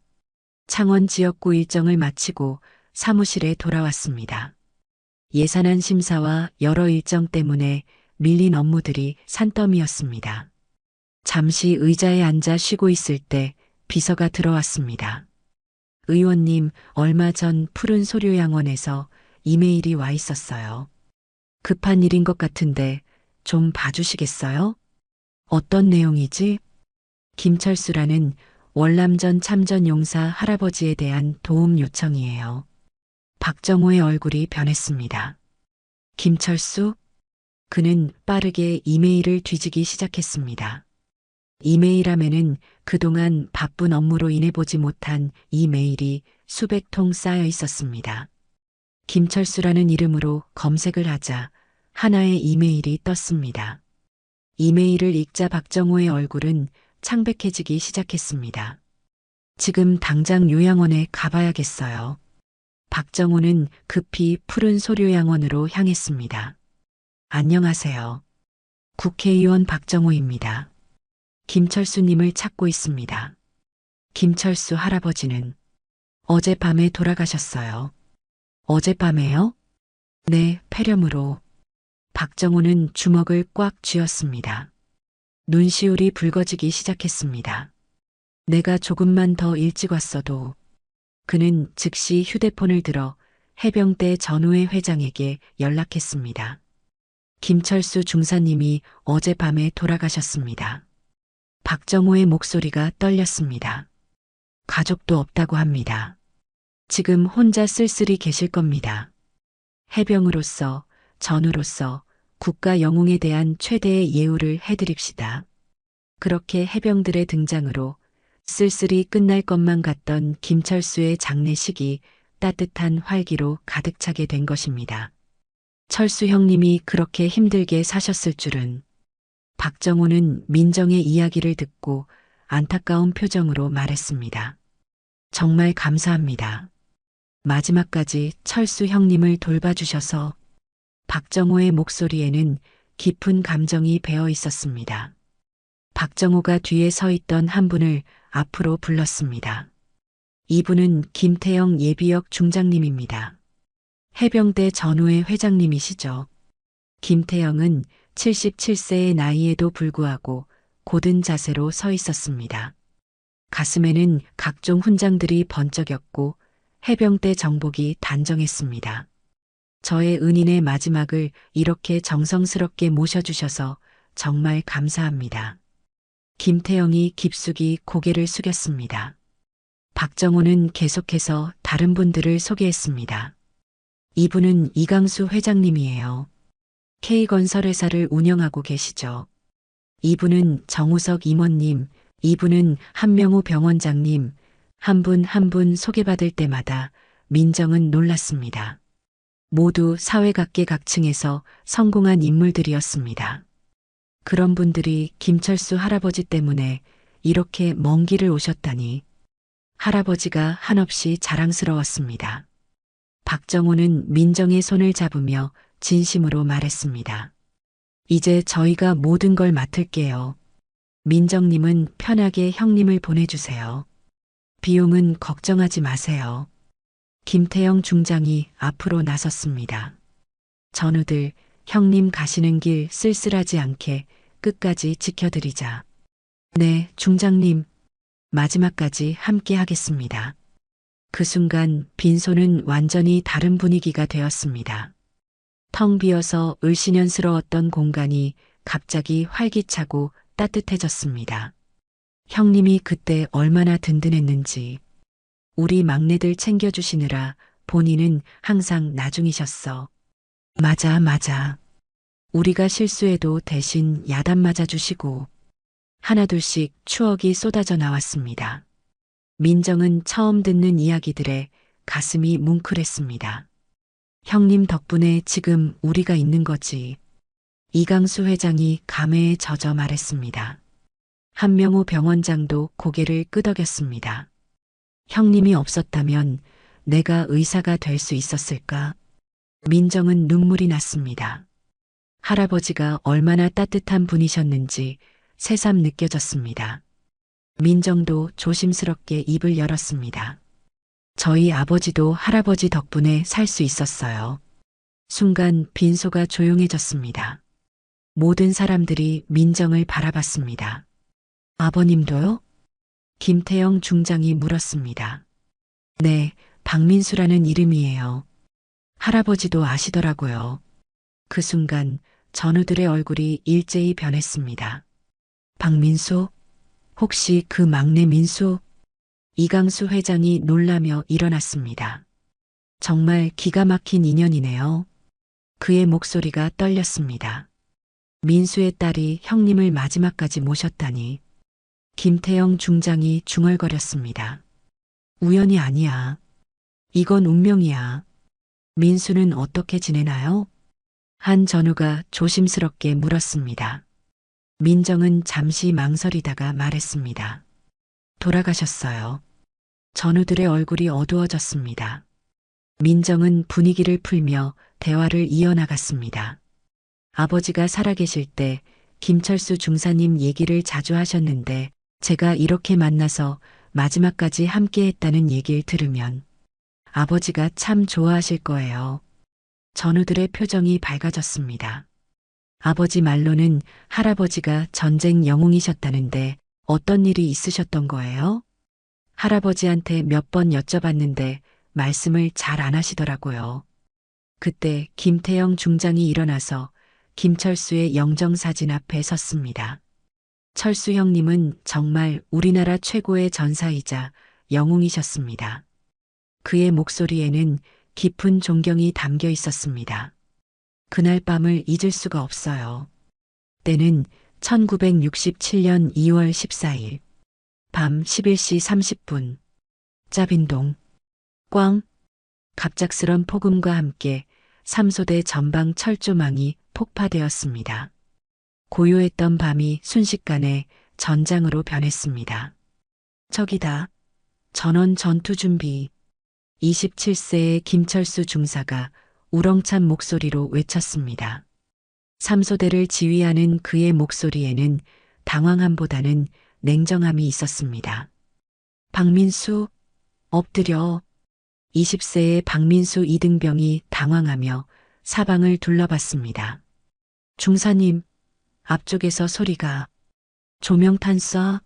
창원 지역구 일정을 마치고 사무실에 돌아왔습니다. 예산안 심사와 여러 일정 때문에 밀린 업무들이 산더미였습니다. 잠시 의자에 앉아 쉬고 있을 때 비서가 들어왔습니다. 의원님, 얼마 전 푸른 소요양원에서 이메일이 와 있었어요. 급한 일인 것 같은데 좀 봐주시겠어요? 어떤 내용이지? 김철수라는 월남전 참전용사 할아버지에 대한 도움 요청이에요. 박정호의 얼굴이 변했습니다. 김철수? 그는 빠르게 이메일을 뒤지기 시작했습니다. 이메일함에는 그동안 바쁜 업무로 인해 보지 못한 이메일이 수백 통 쌓여 있었습니다. 김철수라는 이름으로 검색을 하자 하나의 이메일이 떴습니다. 이메일을 읽자 박정호의 얼굴은 창백해지기 시작했습니다. 지금 당장 요양원에 가봐야겠어요. 박정호는 급히 푸른 소요양원으로 향했습니다. 안녕하세요. 국회의원 박정호입니다. 김철수님을 찾고 있습니다. 김철수 할아버지는 어젯밤에 돌아가셨어요. 어젯밤에요? 네, 폐렴으로. 박정호는 주먹을 꽉 쥐었습니다. 눈시울이 붉어지기 시작했습니다. 내가 조금만 더 일찍 왔어도. 그는 즉시 휴대폰을 들어 해병대 전우회 회장에게 연락했습니다. 김철수 중사님이 어젯밤에 돌아가셨습니다. 박정호의 목소리가 떨렸습니다. 가족도 없다고 합니다. 지금 혼자 쓸쓸히 계실 겁니다. 해병으로서, 전우로서 국가 영웅에 대한 최대의 예우를 해드립시다. 그렇게 해병들의 등장으로 쓸쓸히 끝날 것만 같던 김철수의 장례식이 따뜻한 활기로 가득 차게 된 것입니다. 철수 형님이 그렇게 힘들게 사셨을 줄은. 박정호는 민정의 이야기를 듣고 안타까운 표정으로 말했습니다. 정말 감사합니다. 마지막까지 철수 형님을 돌봐주셔서. 박정호의 목소리에는 깊은 감정이 배어 있었습니다. 박정호가 뒤에 서 있던 한 분을 앞으로 불렀습니다. 이분은 김태영 예비역 중장님입니다. 해병대 전후의 회장님이시죠. 김태영은 77세의 나이에도 불구하고 고든 자세로 서 있었습니다. 가슴에는 각종 훈장들이 번쩍였고 해병대 정복이 단정했습니다. 저의 은인의 마지막을 이렇게 정성스럽게 모셔주셔서 정말 감사합니다. 김태영이 깊숙이 고개를 숙였습니다. 박정호는 계속해서 다른 분들을 소개했습니다. 이분은 이강수 회장님이에요. K건설회사를 운영하고 계시죠. 이분은 정우석 임원님, 이분은 한명우 병원장님, 한 분 한 분 소개받을 때마다 민정은 놀랐습니다. 모두 사회각계각층에서 성공한 인물들이었습니다. 그런 분들이 김철수 할아버지 때문에 이렇게 먼 길을 오셨다니. 할아버지가 한없이 자랑스러웠습니다. 박정호는 민정의 손을 잡으며 진심으로 말했습니다. 이제 저희가 모든 걸 맡을게요. 민정님은 편하게 형님을 보내주세요. 비용은 걱정하지 마세요. 김태영 중장이 앞으로 나섰습니다. 전우들, 형님 가시는 길 쓸쓸하지 않게 끝까지 지켜드리자. 네, 중장님. 마지막까지 함께 하겠습니다. 그 순간 빈소는 완전히 다른 분위기가 되었습니다. 텅 비어서 을씨년스러웠던 공간이 갑자기 활기차고 따뜻해졌습니다. 형님이 그때 얼마나 든든했는지. 우리 막내들 챙겨주시느라 본인은 항상 나중이셨어. 맞아, 맞아. 우리가 실수해도 대신 야단 맞아주시고. 하나둘씩 추억이 쏟아져 나왔습니다. 민정은 처음 듣는 이야기들에 가슴이 뭉클했습니다. 형님 덕분에 지금 우리가 있는 거지. 이강수 회장이 감회에 젖어 말했습니다. 한명우 병원장도 고개를 끄덕였습니다. 형님이 없었다면 내가 의사가 될 수 있었을까? 민정은 눈물이 났습니다. 할아버지가 얼마나 따뜻한 분이셨는지 새삼 느껴졌습니다. 민정도 조심스럽게 입을 열었습니다. 저희 아버지도 할아버지 덕분에 살 수 있었어요. 순간 빈소가 조용해졌습니다. 모든 사람들이 민정을 바라봤습니다. 아버님도요? 김태영 중장이 물었습니다. 네, 박민수라는 이름이에요. 할아버지도 아시더라고요. 그 순간 전우들의 얼굴이 일제히 변했습니다. 박민수? 혹시 그 막내 민수? 이강수 회장이 놀라며 일어났습니다. 정말 기가 막힌 인연이네요. 그의 목소리가 떨렸습니다. 민수의 딸이 형님을 마지막까지 모셨다니. 김태영 중장이 중얼거렸습니다. 우연이 아니야. 이건 운명이야. 민수는 어떻게 지내나요? 한 전우가 조심스럽게 물었습니다. 민정은 잠시 망설이다가 말했습니다. 돌아가셨어요. 전우들의 얼굴이 어두워졌습니다. 민정은 분위기를 풀며 대화를 이어나갔습니다. 아버지가 살아계실 때 김철수 중사님 얘기를 자주 하셨는데 제가 이렇게 만나서 마지막까지 함께 했다는 얘기를 들으면 아버지가 참 좋아하실 거예요. 전우들의 표정이 밝아졌습니다. 아버지 말로는 할아버지가 전쟁 영웅이셨다는데 어떤 일이 있으셨던 거예요? 할아버지한테 몇 번 여쭤봤는데 말씀을 잘 안 하시더라고요. 그때 김태영 중장이 일어나서 김철수의 영정사진 앞에 섰습니다. 철수 형님은 정말 우리나라 최고의 전사이자 영웅이셨습니다. 그의 목소리에는 깊은 존경이 담겨 있었습니다. 그날 밤을 잊을 수가 없어요. 때는 1967년 2월 14일 밤 11시 30분 짜빈동 꽝 갑작스런 폭음과 함께 3소대 전방 철조망이 폭파되었습니다. 고요했던 밤이 순식간에 전장으로 변했습니다. 적이다. 전원 전투 준비. 27세의 김철수 중사가 우렁찬 목소리로 외쳤습니다. 3소대를 지휘하는 그의 목소리에는 당황함보다는 냉정함이 있었습니다. 박민수, 엎드려. 20세의 박민수 이등병이 당황하며 사방을 둘러봤습니다. 중사님, 앞쪽에서 소리가. 조명탄 쏴.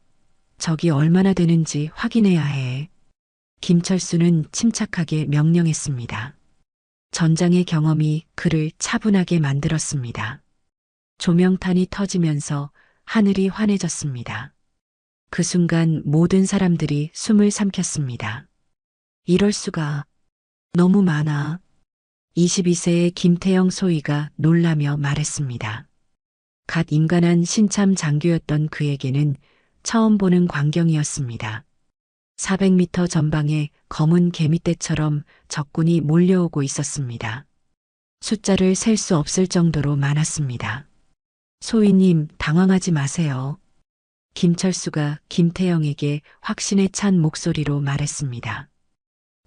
적이 얼마나 되는지 확인해야 해. 김철수는 침착하게 명령했습니다. 전장의 경험이 그를 차분하게 만들었습니다. 조명탄이 터지면서 하늘이 환해졌습니다. 그 순간 모든 사람들이 숨을 삼켰습니다. 이럴 수가. 너무 많아. 22세의 김태영 소위가 놀라며 말했습니다. 갓 임관한 신참 장교였던 그에게는 처음 보는 광경이었습니다. 400m 전방에 검은 개미떼처럼 적군이 몰려오고 있었습니다. 숫자를 셀 수 없을 정도로 많았습니다. 소위님, 당황하지 마세요. 김철수가 김태영에게 확신에 찬 목소리로 말했습니다.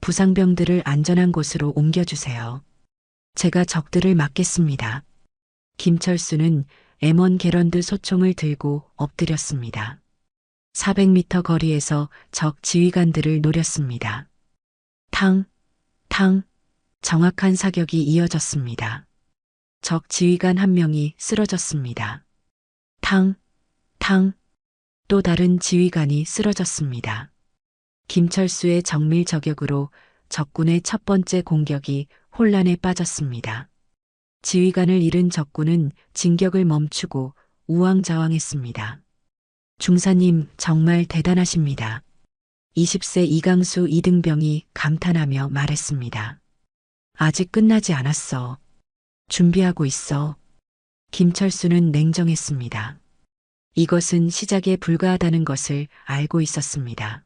부상병들을 안전한 곳으로 옮겨주세요. 제가 적들을 막겠습니다. 김철수는 M1 게런드 소총을 들고 엎드렸습니다. 400m 거리에서 적 지휘관들을 노렸습니다. 탕, 탕, 정확한 사격이 이어졌습니다. 적 지휘관 한 명이 쓰러졌습니다. 탕, 탕, 또 다른 지휘관이 쓰러졌습니다. 김철수의 정밀 저격으로 적군의 첫 번째 공격이 혼란에 빠졌습니다. 지휘관을 잃은 적군은 진격을 멈추고 우왕좌왕했습니다. 중사님, 정말 대단하십니다. 20세 이강수 이등병이 감탄하며 말했습니다. 아직 끝나지 않았어. 준비하고 있어. 김철수는 냉정했습니다. 이것은 시작에 불과하다는 것을 알고 있었습니다.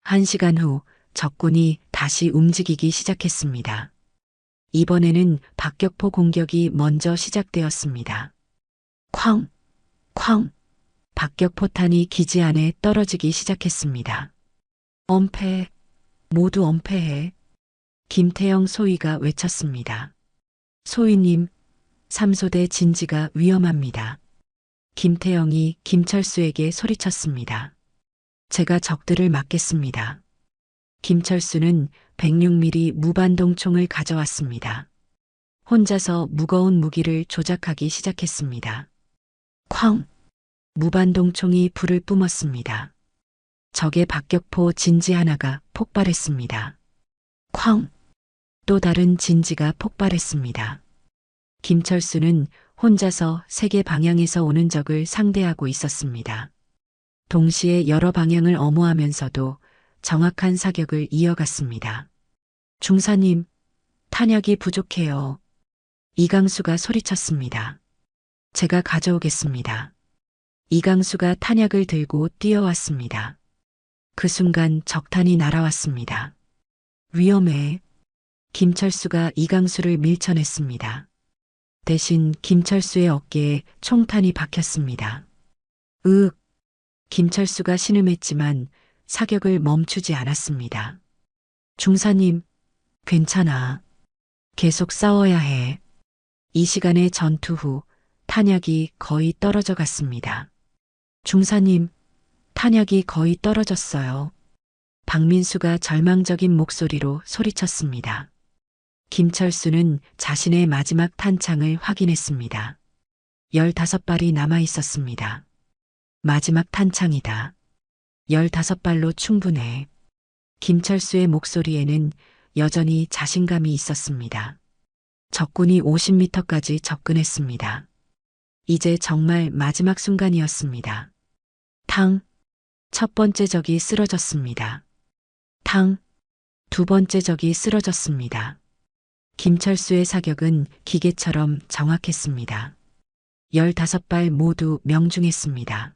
1시간 후 적군이 다시 움직이기 시작했습니다. 이번에는 박격포 공격이 먼저 시작되었습니다. 쾅, 쾅, 박격포탄이 기지 안에 떨어지기 시작했습니다. 엄폐, 모두 엄폐해. 김태영 소위가 외쳤습니다. 소위님, 3소대 진지가 위험합니다. 김태영이 김철수에게 소리쳤습니다. 제가 적들을 막겠습니다. 김철수는 106mm 무반동 총을 가져왔습니다. 혼자서 무거운 무기를 조작하기 시작했습니다. 쾅! 무반동 총이 불을 뿜었습니다. 적의 박격포 진지 하나가 폭발했습니다. 쾅! 또 다른 진지가 폭발했습니다. 김철수는 혼자서 3개 방향에서 오는 적을 상대하고 있었습니다. 동시에 여러 방향을 엄호하면서도 정확한 사격을 이어갔습니다. 중사님, 탄약이 부족해요. 이강수가 소리쳤습니다. 제가 가져오겠습니다. 이강수가 탄약을 들고 뛰어왔습니다. 그 순간 적탄이 날아왔습니다. 위험해. 김철수가 이강수를 밀쳐냈습니다. 대신 김철수의 어깨에 총탄이 박혔습니다. 으윽! 김철수가 신음했지만 사격을 멈추지 않았습니다. 중사님, 괜찮아. 계속 싸워야 해. 이 시간의 전투 후 탄약이 거의 떨어져 갔습니다. 중사님, 탄약이 거의 떨어졌어요. 박민수가 절망적인 목소리로 소리쳤습니다. 김철수는 자신의 마지막 탄창을 확인했습니다. 15발이 남아 있었습니다. 마지막 탄창이다. 15발로 충분해. 김철수의 목소리에는 여전히 자신감이 있었습니다. 적군이 50m까지 접근했습니다. 이제 정말 마지막 순간이었습니다. 탕! 첫 번째 적이 쓰러졌습니다. 탕! 두 번째 적이 쓰러졌습니다. 김철수의 사격은 기계처럼 정확했습니다. 15발 모두 명중했습니다.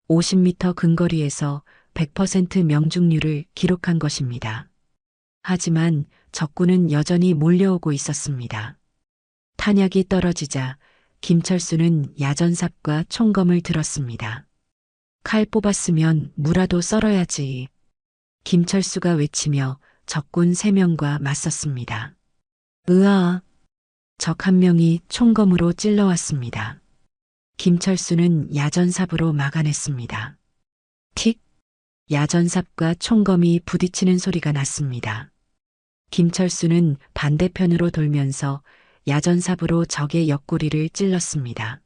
50m 근거리에서 100% 명중률을 기록한 것입니다. 하지만 적군은 여전히 몰려오고 있었습니다. 탄약이 떨어지자 김철수는 야전삽과 총검을 들었습니다. 칼 뽑았으면 무라도 썰어야지. 김철수가 외치며 적군 3명과 맞섰습니다. 으아! 적 1명이 총검으로 찔러왔습니다. 김철수는 야전삽으로 막아냈습니다. 틱! 야전삽과 총검이 부딪히는 소리가 났습니다. 김철수는 반대편으로 돌면서 야전삽으로 적의 옆구리를 찔렀습니다.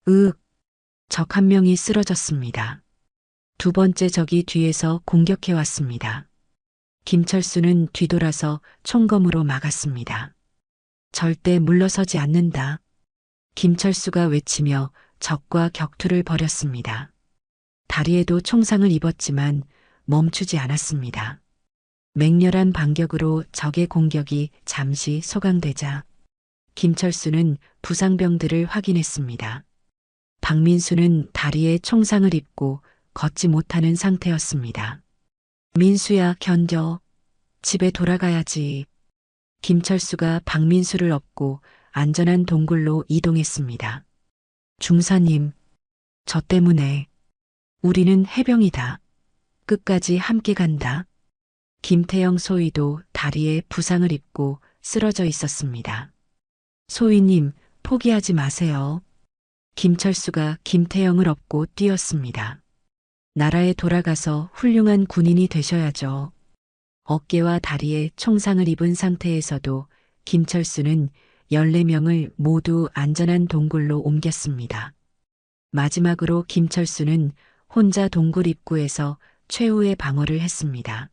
으윽! 적 1명이 쓰러졌습니다. 두 번째 적이 뒤에서 공격해 왔습니다. 김철수는 뒤돌아서 총검으로 막았습니다. 절대 물러서지 않는다. 김철수가 외치며 적과 격투를 벌였습니다. 다리에도 총상을 입었지만 멈추지 않았습니다. 맹렬한 반격으로 적의 공격이 잠시 소강되자 김철수는 부상병들을 확인했습니다. 박민수는 다리에 총상을 입고 걷지 못하는 상태였습니다. 민수야, 견뎌. 집에 돌아가야지. 김철수가 박민수를 업고 안전한 동굴로 이동했습니다. 중사님, 저 때문에 우리는 해병이다. 끝까지 함께 간다. 김태영 소위도 다리에 부상을 입고 쓰러져 있었습니다. 소위님, 포기하지 마세요. 김철수가 김태영을 업고 뛰었습니다. 나라에 돌아가서 훌륭한 군인이 되셔야죠. 어깨와 다리에 총상을 입은 상태에서도 김철수는 14명을 모두 안전한 동굴로 옮겼습니다. 마지막으로 김철수는 혼자 동굴 입구에서 최후의 방어를 했습니다.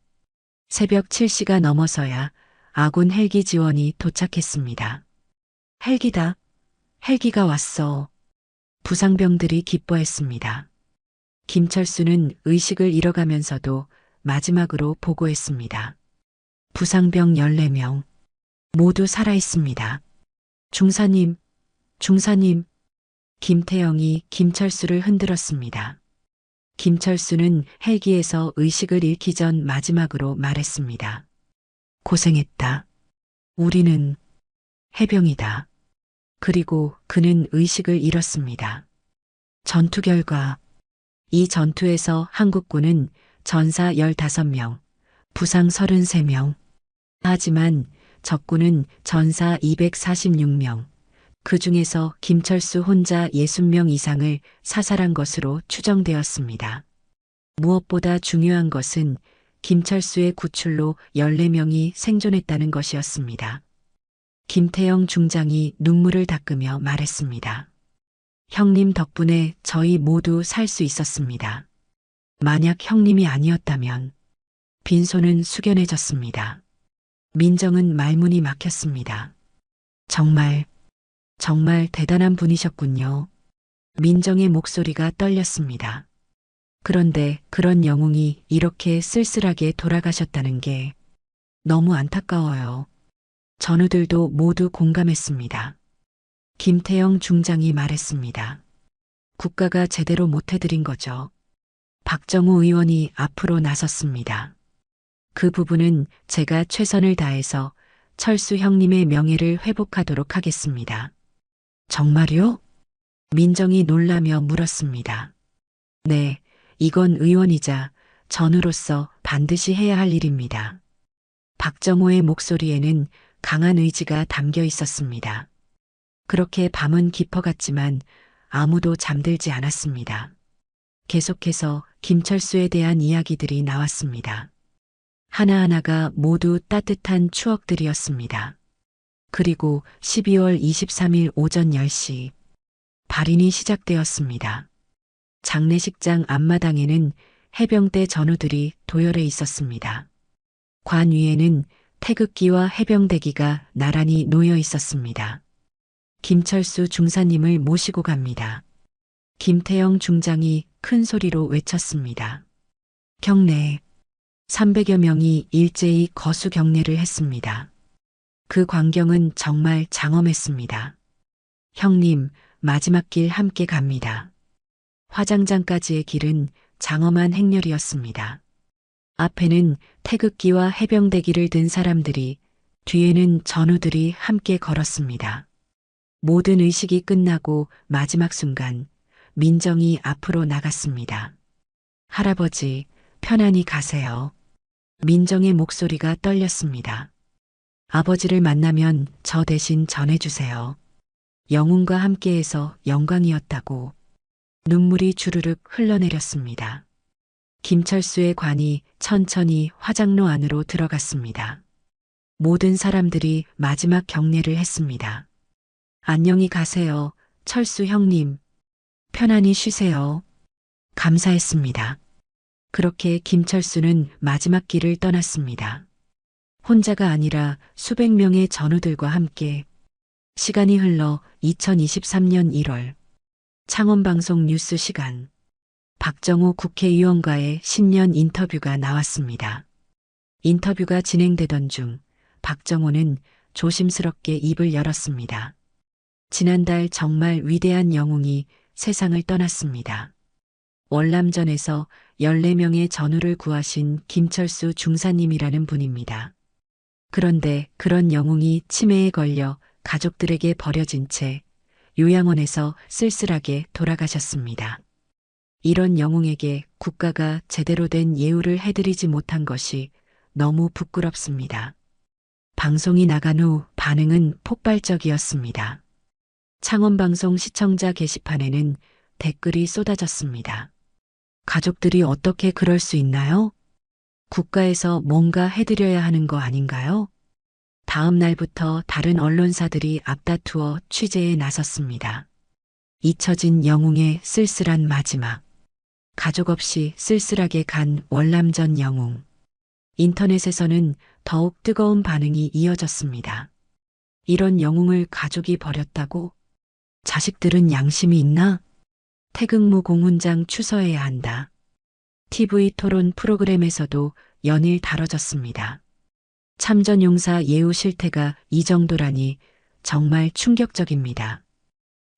새벽 7시가 넘어서야 아군 헬기 지원이 도착했습니다. 헬기다. 헬기가 왔어. 부상병들이 기뻐했습니다. 김철수는 의식을 잃어가면서도 마지막으로 보고했습니다. 부상병 14명 모두 살아있습니다. 중사님, 중사님. 김태영이 김철수를 흔들었습니다. 김철수는 헬기에서 의식을 잃기 전 마지막으로 말했습니다. 고생했다. 우리는 해병이다. 그리고 그는 의식을 잃었습니다. 전투 결과 이 전투에서 한국군은 전사 15명, 부상 33명. 하지만 적군은 전사 246명, 그 중에서 김철수 혼자 60명 이상을 사살한 것으로 추정되었습니다. 무엇보다 중요한 것은 김철수의 구출로 14명이 생존했다는 것이었습니다. 김태영 중장이 눈물을 닦으며 말했습니다. 형님 덕분에 저희 모두 살 수 있었습니다. 만약 형님이 아니었다면 빈손은 숙연해졌습니다. 민정은 말문이 막혔습니다. 정말 대단한 분이셨군요. 민정의 목소리가 떨렸습니다. 그런데 그런 영웅이 이렇게 쓸쓸하게 돌아가셨다는 게 너무 안타까워요. 전우들도 모두 공감했습니다. 김태영 중장이 말했습니다. 국가가 제대로 못해드린 거죠. 박정우 의원이 앞으로 나섰습니다. 그 부분은 제가 최선을 다해서 철수 형님의 명예를 회복하도록 하겠습니다. 정말요? 민정이 놀라며 물었습니다. 네, 이건 의원이자 전우로서 반드시 해야 할 일입니다. 박정호의 목소리에는 강한 의지가 담겨 있었습니다. 그렇게 밤은 깊어갔지만 아무도 잠들지 않았습니다. 계속해서 김철수에 대한 이야기들이 나왔습니다. 하나하나가 모두 따뜻한 추억들이었습니다. 그리고 12월 23일 오전 10시 발인이 시작되었습니다. 장례식장 앞마당에는 해병대 전우들이 도열해 있었습니다. 관 위에는 태극기와 해병대기가 나란히 놓여 있었습니다. 김철수 중사님을 모시고 갑니다. 김태영 중장이 큰 소리로 외쳤습니다. 경례. 300여 명이 일제히 거수 경례를 했습니다. 그 광경은 정말 장엄했습니다. 형님, 마지막 길 함께 갑니다. 화장장까지의 길은 장엄한 행렬이었습니다. 앞에는 태극기와 해병대기를 든 사람들이, 뒤에는 전우들이 함께 걸었습니다. 모든 의식이 끝나고 마지막 순간 민정이 앞으로 나갔습니다. 할아버지, 편안히 가세요. 민정의 목소리가 떨렸습니다. 아버지를 만나면 저 대신 전해주세요. 영웅과 함께해서 영광이었다고. 눈물이 주르륵 흘러내렸습니다. 김철수의 관이 천천히 화장로 안으로 들어갔습니다. 모든 사람들이 마지막 경례를 했습니다. 안녕히 가세요, 철수 형님. 편안히 쉬세요. 감사했습니다. 그렇게 김철수는 마지막 길을 떠났습니다. 혼자가 아니라 수백 명의 전우들과 함께. 시간이 흘러 2023년 1월 창원방송 뉴스 시간. 박정호 국회의원과의 신년 인터뷰가 나왔습니다. 인터뷰가 진행되던 중 박정호는 조심스럽게 입을 열었습니다. 지난달 정말 위대한 영웅이 세상을 떠났습니다. 월남전에서 14명의 전우를 구하신 김철수 중사님이라는 분입니다. 그런데 그런 영웅이 치매에 걸려 가족들에게 버려진 채 요양원에서 쓸쓸하게 돌아가셨습니다. 이런 영웅에게 국가가 제대로 된 예우를 해드리지 못한 것이 너무 부끄럽습니다. 방송이 나간 후 반응은 폭발적이었습니다. 창원방송 시청자 게시판에는 댓글이 쏟아졌습니다. 가족들이 어떻게 그럴 수 있나요? 국가에서 뭔가 해드려야 하는 거 아닌가요? 다음 날부터 다른 언론사들이 앞다투어 취재에 나섰습니다. 잊혀진 영웅의 쓸쓸한 마지막. 가족 없이 쓸쓸하게 간 월남전 영웅. 인터넷에서는 더욱 뜨거운 반응이 이어졌습니다. 이런 영웅을 가족이 버렸다고? 자식들은 양심이 있나? 태극무 공훈장 추서해야 한다. TV 토론 프로그램에서도 연일 다뤄졌습니다. 참전용사 예우 실태가 이 정도라니 정말 충격적입니다.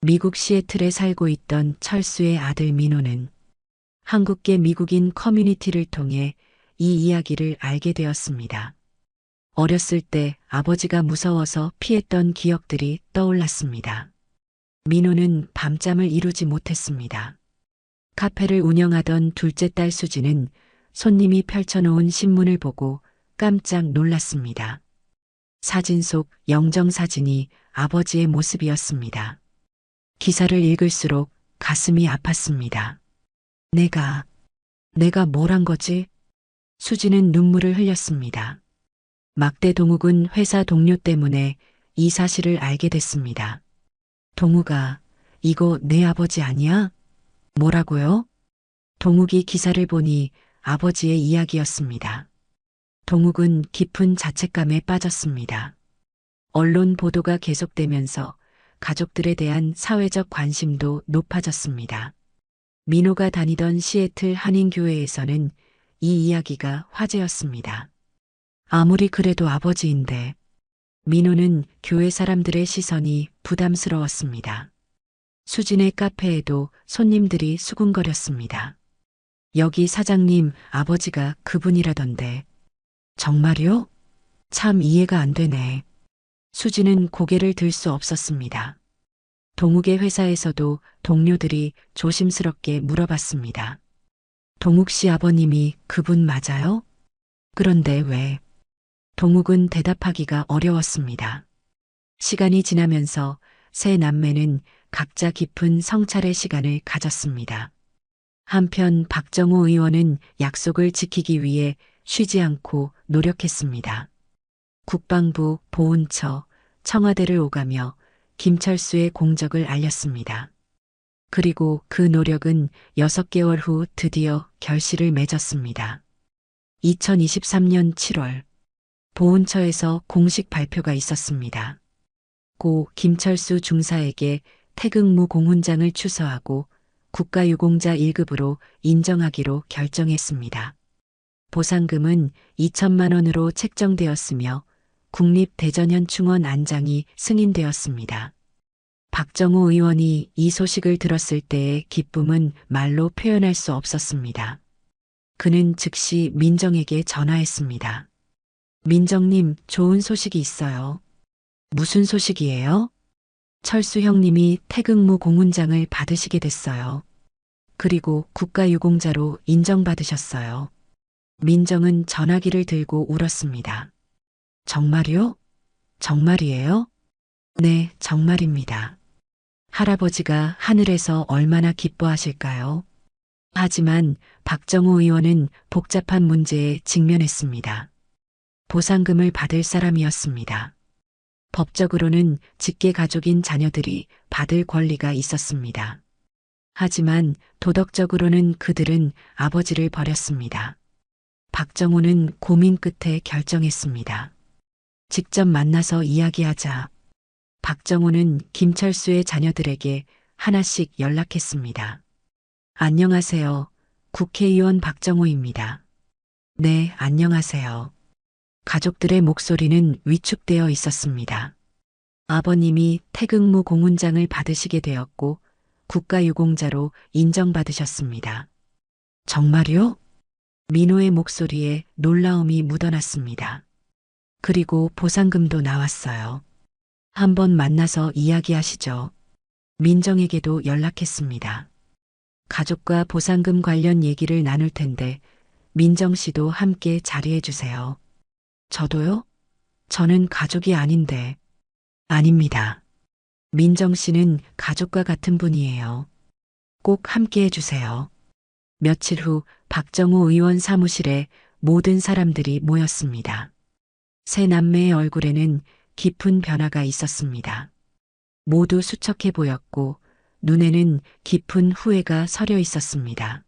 미국 시애틀에 살고 있던 철수의 아들 민호는 한국계 미국인 커뮤니티를 통해 이 이야기를 알게 되었습니다. 어렸을 때 아버지가 무서워서 피했던 기억들이 떠올랐습니다. 민호는 밤잠을 이루지 못했습니다. 카페를 운영하던 둘째 딸 수지는 손님이 펼쳐놓은 신문을 보고 깜짝 놀랐습니다. 사진 속 영정 사진이 아버지의 모습이었습니다. 기사를 읽을수록 가슴이 아팠습니다. 내가 뭘 한 거지? 수지는 눈물을 흘렸습니다. 막대 동욱은 회사 동료 때문에 이 사실을 알게 됐습니다. 동욱아, 이거 내 아버지 아니야? 뭐라고요? 동욱이 기사를 보니 아버지의 이야기였습니다. 동욱은 깊은 자책감에 빠졌습니다. 언론 보도가 계속되면서 가족들에 대한 사회적 관심도 높아졌습니다. 민호가 다니던 시애틀 한인교회에서는 이 이야기가 화제였습니다. 아무리 그래도 아버지인데. 민호는 교회 사람들의 시선이 부담스러웠습니다. 수진의 카페에도 손님들이 수군거렸습니다. 여기 사장님 아버지가 그분이라던데. 정말요? 참 이해가 안 되네. 수진은 고개를 들 수 없었습니다. 동욱의 회사에서도 동료들이 조심스럽게 물어봤습니다. 동욱 씨 아버님이 그분 맞아요? 그런데 왜? 동욱은 대답하기가 어려웠습니다. 시간이 지나면서 세 남매는 각자 깊은 성찰의 시간을 가졌습니다. 한편 박정호 의원은 약속을 지키기 위해 쉬지 않고 노력했습니다. 국방부, 보훈처, 청와대를 오가며 김철수의 공적을 알렸습니다. 그리고 그 노력은 6개월 후 드디어 결실을 맺었습니다. 2023년 7월 보훈처에서 공식 발표가 있었습니다. 고 김철수 중사에게 태극무 공훈장을 추서하고 국가유공자 1급으로 인정하기로 결정했습니다. 보상금은 2천만 원으로 책정되었으며 국립대전현충원 안장이 승인되었습니다. 박정호 의원이 이 소식을 들었을 때의 기쁨은 말로 표현할 수 없었습니다. 그는 즉시 민정에게 전화했습니다. 민정님, 좋은 소식이 있어요. 무슨 소식이에요? 철수 형님이 태극무 공훈장을 받으시게 됐어요. 그리고 국가유공자로 인정받으셨어요. 민정은 전화기를 들고 울었습니다. 정말요? 정말이에요? 네, 정말입니다. 할아버지가 하늘에서 얼마나 기뻐하실까요? 하지만 박정호 의원은 복잡한 문제에 직면했습니다. 보상금을 받을 사람이었습니다. 법적으로는 직계 가족인 자녀들이 받을 권리가 있었습니다. 하지만 도덕적으로는 그들은 아버지를 버렸습니다. 박정호는 고민 끝에 결정했습니다. 직접 만나서 이야기하자. 박정호는 김철수의 자녀들에게 하나씩 연락했습니다. 안녕하세요. 국회의원 박정호입니다. 네, 안녕하세요. 가족들의 목소리는 위축되어 있었습니다. 아버님이 태극무 공훈장을 받으시게 되었고 국가유공자로 인정받으셨습니다. 정말요? 민호의 목소리에 놀라움이 묻어났습니다. 그리고 보상금도 나왔어요. 한번 만나서 이야기하시죠. 민정에게도 연락했습니다. 가족과 보상금 관련 얘기를 나눌 텐데 민정 씨도 함께 자리해 주세요. 저도요? 저는 가족이 아닌데. 아닙니다. 민정 씨는 가족과 같은 분이에요. 꼭 함께 해주세요. 며칠 후 박정호 의원 사무실에 모든 사람들이 모였습니다. 세 남매의 얼굴에는 깊은 변화가 있었습니다. 모두 수척해 보였고 눈에는 깊은 후회가 서려 있었습니다.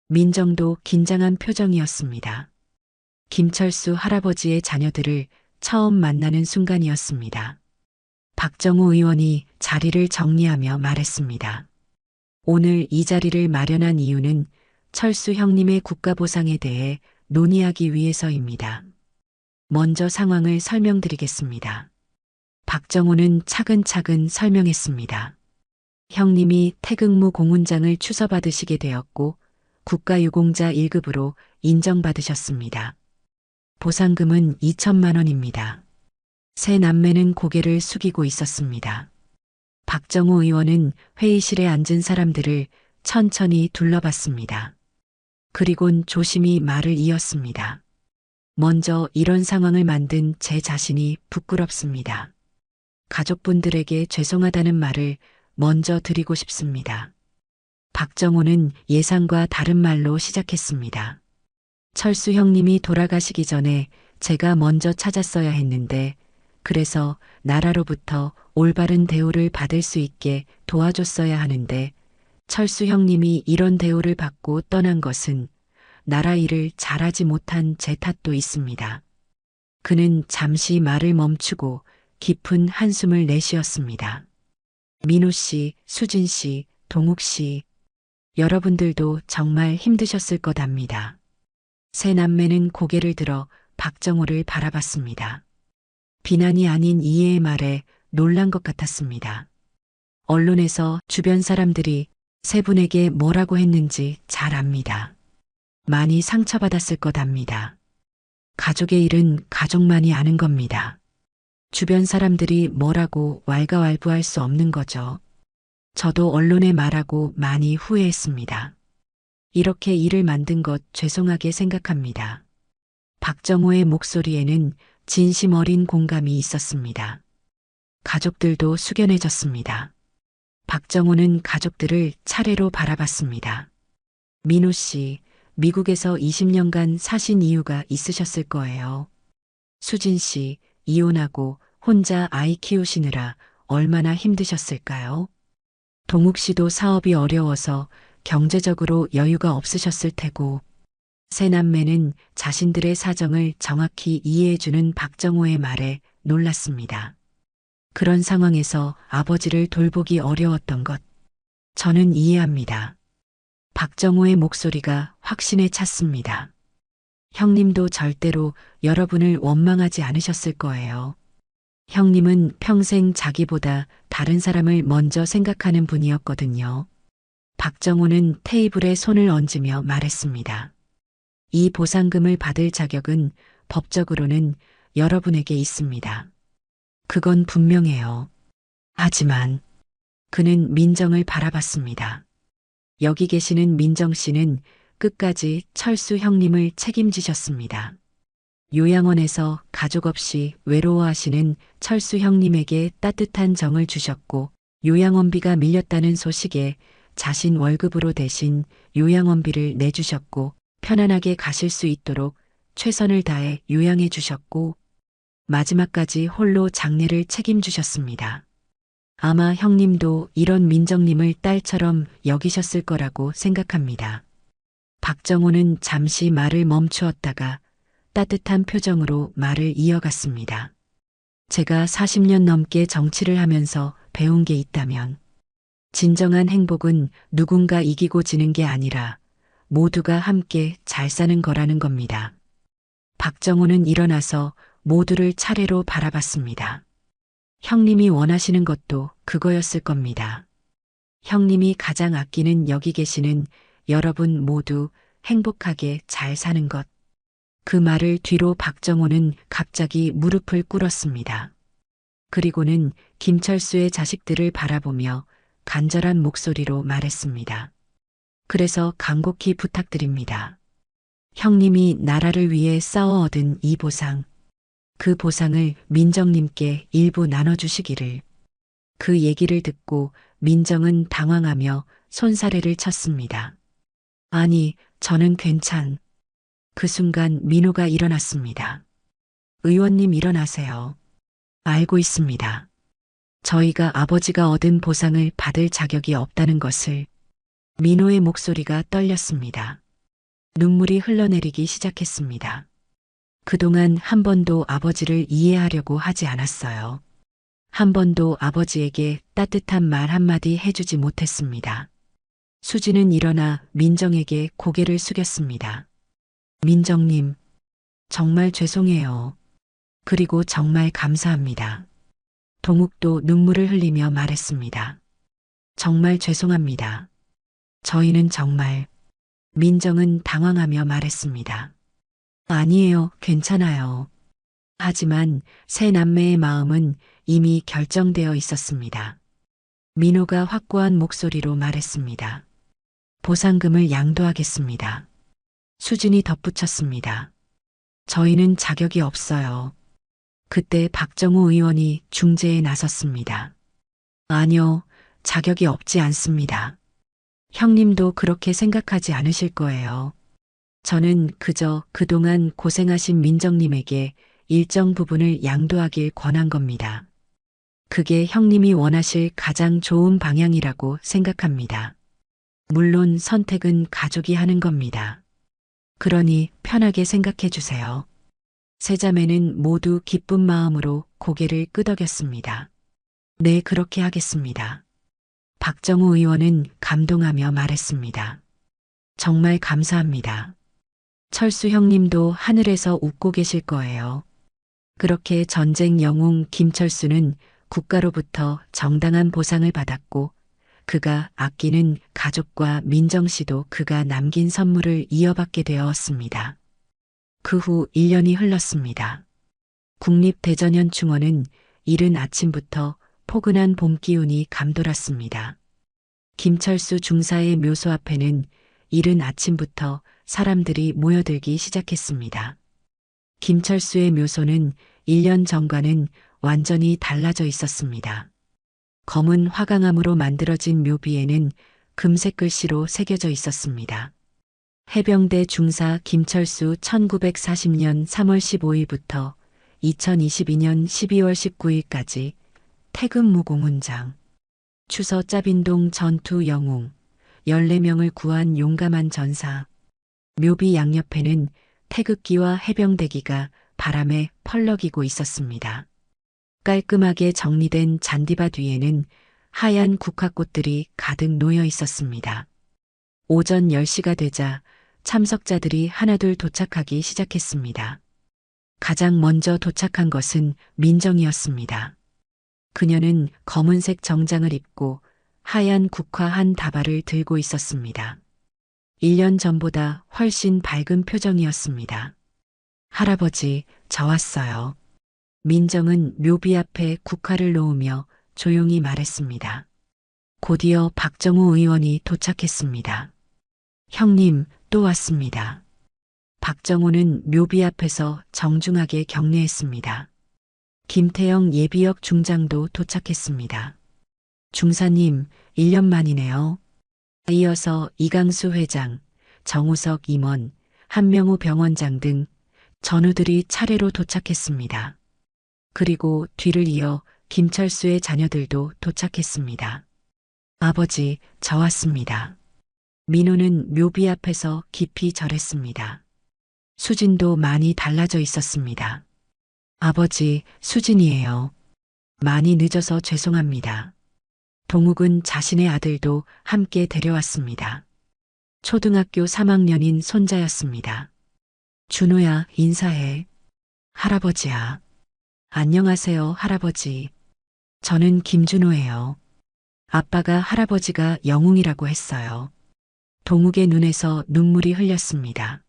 민정도 긴장한 표정이었습니다. 김철수 할아버지의 자녀들을 처음 만나는 순간이었습니다. 박정호 의원이 자리를 정리하며 말했습니다. 오늘 이 자리를 마련한 이유는 철수 형님의 국가보상에 대해 논의하기 위해서입니다. 먼저 상황을 설명드리겠습니다. 박정호는 차근차근 설명했습니다. 형님이 태극무 공훈장을 추서받으시게 되었고 국가유공자 1급으로 인정받으셨습니다. 보상금은 2천만 원입니다. 세 남매는 고개를 숙이고 있었습니다. 박정호 의원은 회의실에 앉은 사람들을 천천히 둘러봤습니다. 그리곤 조심히 말을 이었습니다. 먼저 이런 상황을 만든 제 자신이 부끄럽습니다. 가족분들에게 죄송하다는 말을 먼저 드리고 싶습니다. 박정호는 예상과 다른 말로 시작했습니다. 철수 형님이 돌아가시기 전에 제가 먼저 찾았어야 했는데 그래서 나라로부터 올바른 대우를 받을 수 있게 도와줬어야 하는데 철수 형님이 이런 대우를 받고 떠난 것은 나라 일을 잘하지 못한 제 탓도 있습니다. 그는 잠시 말을 멈추고 깊은 한숨을 내쉬었습니다. 민호 씨, 수진 씨, 동욱 씨, 여러분들도 정말 힘드셨을 거답니다. 세 남매는 고개를 들어 박정호를 바라봤습니다. 비난이 아닌 이해의 말에 놀란 것 같았습니다. 언론에서 주변 사람들이 세 분에게 뭐라고 했는지 잘 압니다. 많이 상처받았을 거답니다. 가족의 일은 가족만이 아는 겁니다. 주변 사람들이 뭐라고 왈가왈부할 수 없는 거죠. 저도 언론에 말하고 많이 후회했습니다. 이렇게 일을 만든 것 죄송하게 생각합니다. 박정호의 목소리에는 진심 어린 공감이 있었습니다. 가족들도 숙연해졌습니다. 박정호는 가족들을 차례로 바라봤습니다. 민호 씨, 미국에서 20년간 사신 이유가 있으셨을 거예요. 수진 씨, 이혼하고 혼자 아이 키우시느라 얼마나 힘드셨을까요? 동욱 씨도 사업이 어려워서 경제적으로 여유가 없으셨을 테고, 세 남매는 자신들의 사정을 정확히 이해해주는 박정호의 말에 놀랐습니다. 그런 상황에서 아버지를 돌보기 어려웠던 것, 저는 이해합니다. 박정호의 목소리가 확신에 찼습니다. 형님도 절대로 여러분을 원망하지 않으셨을 거예요. 형님은 평생 자기보다 다른 사람을 먼저 생각하는 분이었거든요. 박정호는 테이블에 손을 얹으며 말했습니다. 이 보상금을 받을 자격은 법적으로는 여러분에게 있습니다. 그건 분명해요. 하지만 그는 민정을 바라봤습니다. 여기 계시는 민정 씨는 끝까지 철수 형님을 책임지셨습니다. 요양원에서 가족 없이 외로워하시는 철수 형님에게 따뜻한 정을 주셨고 요양원비가 밀렸다는 소식에 자신 월급으로 대신 요양원비를 내주셨고 편안하게 가실 수 있도록 최선을 다해 요양해 주셨고 마지막까지 홀로 장례를 책임주셨습니다. 아마 형님도 이런 민정님을 딸처럼 여기셨을 거라고 생각합니다. 박정호는 잠시 말을 멈추었다가 따뜻한 표정으로 말을 이어갔습니다. 제가 40년 넘게 정치를 하면서 배운 게 있다면 진정한 행복은 누군가 이기고 지는 게 아니라 모두가 함께 잘 사는 거라는 겁니다. 박정호는 일어나서 모두를 차례로 바라봤습니다. 형님이 원하시는 것도 그거였을 겁니다. 형님이 가장 아끼는 여기 계시는 여러분 모두 행복하게 잘 사는 것. 그 말을 뒤로 박정호는 갑자기 무릎을 꿇었습니다. 그리고는 김철수의 자식들을 바라보며 간절한 목소리로 말했습니다. 그래서 간곡히 부탁드립니다. 형님이 나라를 위해 싸워 얻은 이 보상, 그 보상을 민정님께 일부 나눠주시기를. 그 얘기를 듣고 민정은 당황하며 손사래를 쳤습니다. 아니, 저는 그 순간 민호가 일어났습니다. 의원님 일어나세요. 알고 있습니다. 저희가 아버지가 얻은 보상을 받을 자격이 없다는 것을. 민호의 목소리가 떨렸습니다. 눈물이 흘러내리기 시작했습니다. 그동안 한 번도 아버지를 이해하려고 하지 않았어요. 한 번도 아버지에게 따뜻한 말 한마디 해주지 못했습니다. 수지는 일어나 민정에게 고개를 숙였습니다. 민정님, 정말 죄송해요. 그리고 정말 감사합니다. 동욱도 눈물을 흘리며 말했습니다. 정말 죄송합니다. 저희는 정말. 민정은 당황하며 말했습니다. 아니에요, 괜찮아요. 하지만 세 남매의 마음은 이미 결정되어 있었습니다. 민호가 확고한 목소리로 말했습니다. 보상금을 양도하겠습니다. 수진이 덧붙였습니다. 저희는 자격이 없어요. 그때 박정호 의원이 중재에 나섰습니다. 아니요, 자격이 없지 않습니다. 형님도 그렇게 생각하지 않으실 거예요. 저는 그저 그동안 고생하신 민정님에게 일정 부분을 양도하길 권한 겁니다. 그게 형님이 원하실 가장 좋은 방향이라고 생각합니다. 물론 선택은 가족이 하는 겁니다. 그러니 편하게 생각해 주세요. 세 자매는 모두 기쁜 마음으로 고개를 끄덕였습니다. 네, 그렇게 하겠습니다. 박정호 의원은 감동하며 말했습니다. 정말 감사합니다. 철수 형님도 하늘에서 웃고 계실 거예요. 그렇게 전쟁 영웅 김철수는 국가로부터 정당한 보상을 받았고 그가 아끼는 가족과 민정 씨도 그가 남긴 선물을 이어받게 되었습니다. 그 후 1년이 흘렀습니다. 국립대전현충원은 이른 아침부터 포근한 봄 기운이 감돌았습니다. 김철수 중사의 묘소 앞에는 이른 아침부터 사람들이 모여들기 시작했습니다. 김철수의 묘소는 1년 전과는 완전히 달라져 있었습니다. 검은 화강암으로 만들어진 묘비에는 금색 글씨로 새겨져 있었습니다. 해병대 중사 김철수 1940년 3월 15일부터 2022년 12월 19일까지 태극 무공훈장, 추서 짜빈동 전투 영웅, 14명을 구한 용감한 전사. 묘비 양옆에는 태극기와 해병대기가 바람에 펄럭이고 있었습니다. 깔끔하게 정리된 잔디밭 위에는 하얀 국화꽃들이 가득 놓여 있었습니다. 오전 10시가 되자 참석자들이 하나둘 도착하기 시작했습니다. 가장 먼저 도착한 것은 민정이었습니다. 그녀는 검은색 정장을 입고 하얀 국화 한 다발을 들고 있었습니다. 1년 전보다 훨씬 밝은 표정이었습니다. 할아버지, 저 왔어요. 민정은 묘비 앞에 국화를 놓으며 조용히 말했습니다. 곧이어 박정우 의원이 도착했습니다. 형님, 또 왔습니다. 박정우는 묘비 앞에서 정중하게 격려했습니다. 김태영 예비역 중장도 도착했습니다. 중사님, 1년 만이네요. 이어서 이강수 회장, 정우석 임원, 한명우 병원장 등 전우들이 차례로 도착했습니다. 그리고 뒤를 이어 김철수의 자녀들도 도착했습니다. 아버지, 저 왔습니다. 민호는 묘비 앞에서 깊이 절했습니다. 수진도 많이 달라져 있었습니다. 아버지, 수진이에요. 많이 늦어서 죄송합니다. 동욱은 자신의 아들도 함께 데려왔습니다. 초등학교 3학년인 손자였습니다. 준호야, 인사해. 할아버지야. 안녕하세요, 할아버지. 저는 김준호예요. 아빠가 할아버지가 영웅이라고 했어요. 동욱의 눈에서 눈물이 흘렸습니다.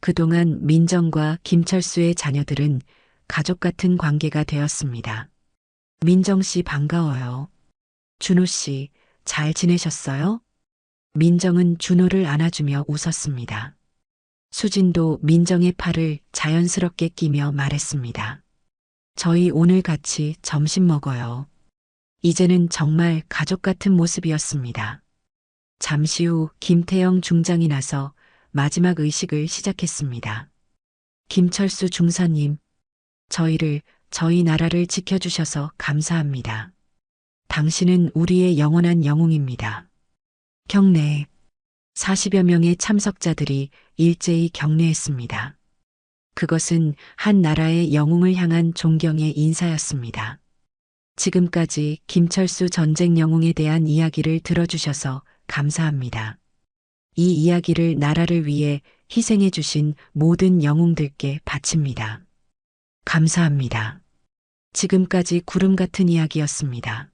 그동안 민정과 김철수의 자녀들은 가족 같은 관계가 되었습니다. 민정 씨 반가워요. 준호 씨, 잘 지내셨어요? 민정은 준호를 안아주며 웃었습니다. 수진도 민정의 팔을 자연스럽게 끼며 말했습니다. 저희 오늘 같이 점심 먹어요. 이제는 정말 가족 같은 모습이었습니다. 잠시 후 김태영 중장이 나서 마지막 의식을 시작했습니다. 김철수 중사님, 저희 나라를 지켜주셔서 감사합니다. 당신은 우리의 영원한 영웅입니다. 경례. 40여 명의 참석자들이 일제히 경례했습니다. 그것은 한 나라의 영웅을 향한 존경의 인사였습니다. 지금까지 김철수 전쟁 영웅에 대한 이야기를 들어주셔서 감사합니다. 이 이야기를 나라를 위해 희생해 주신 모든 영웅들께 바칩니다. 감사합니다. 지금까지 구름 같은 이야기였습니다.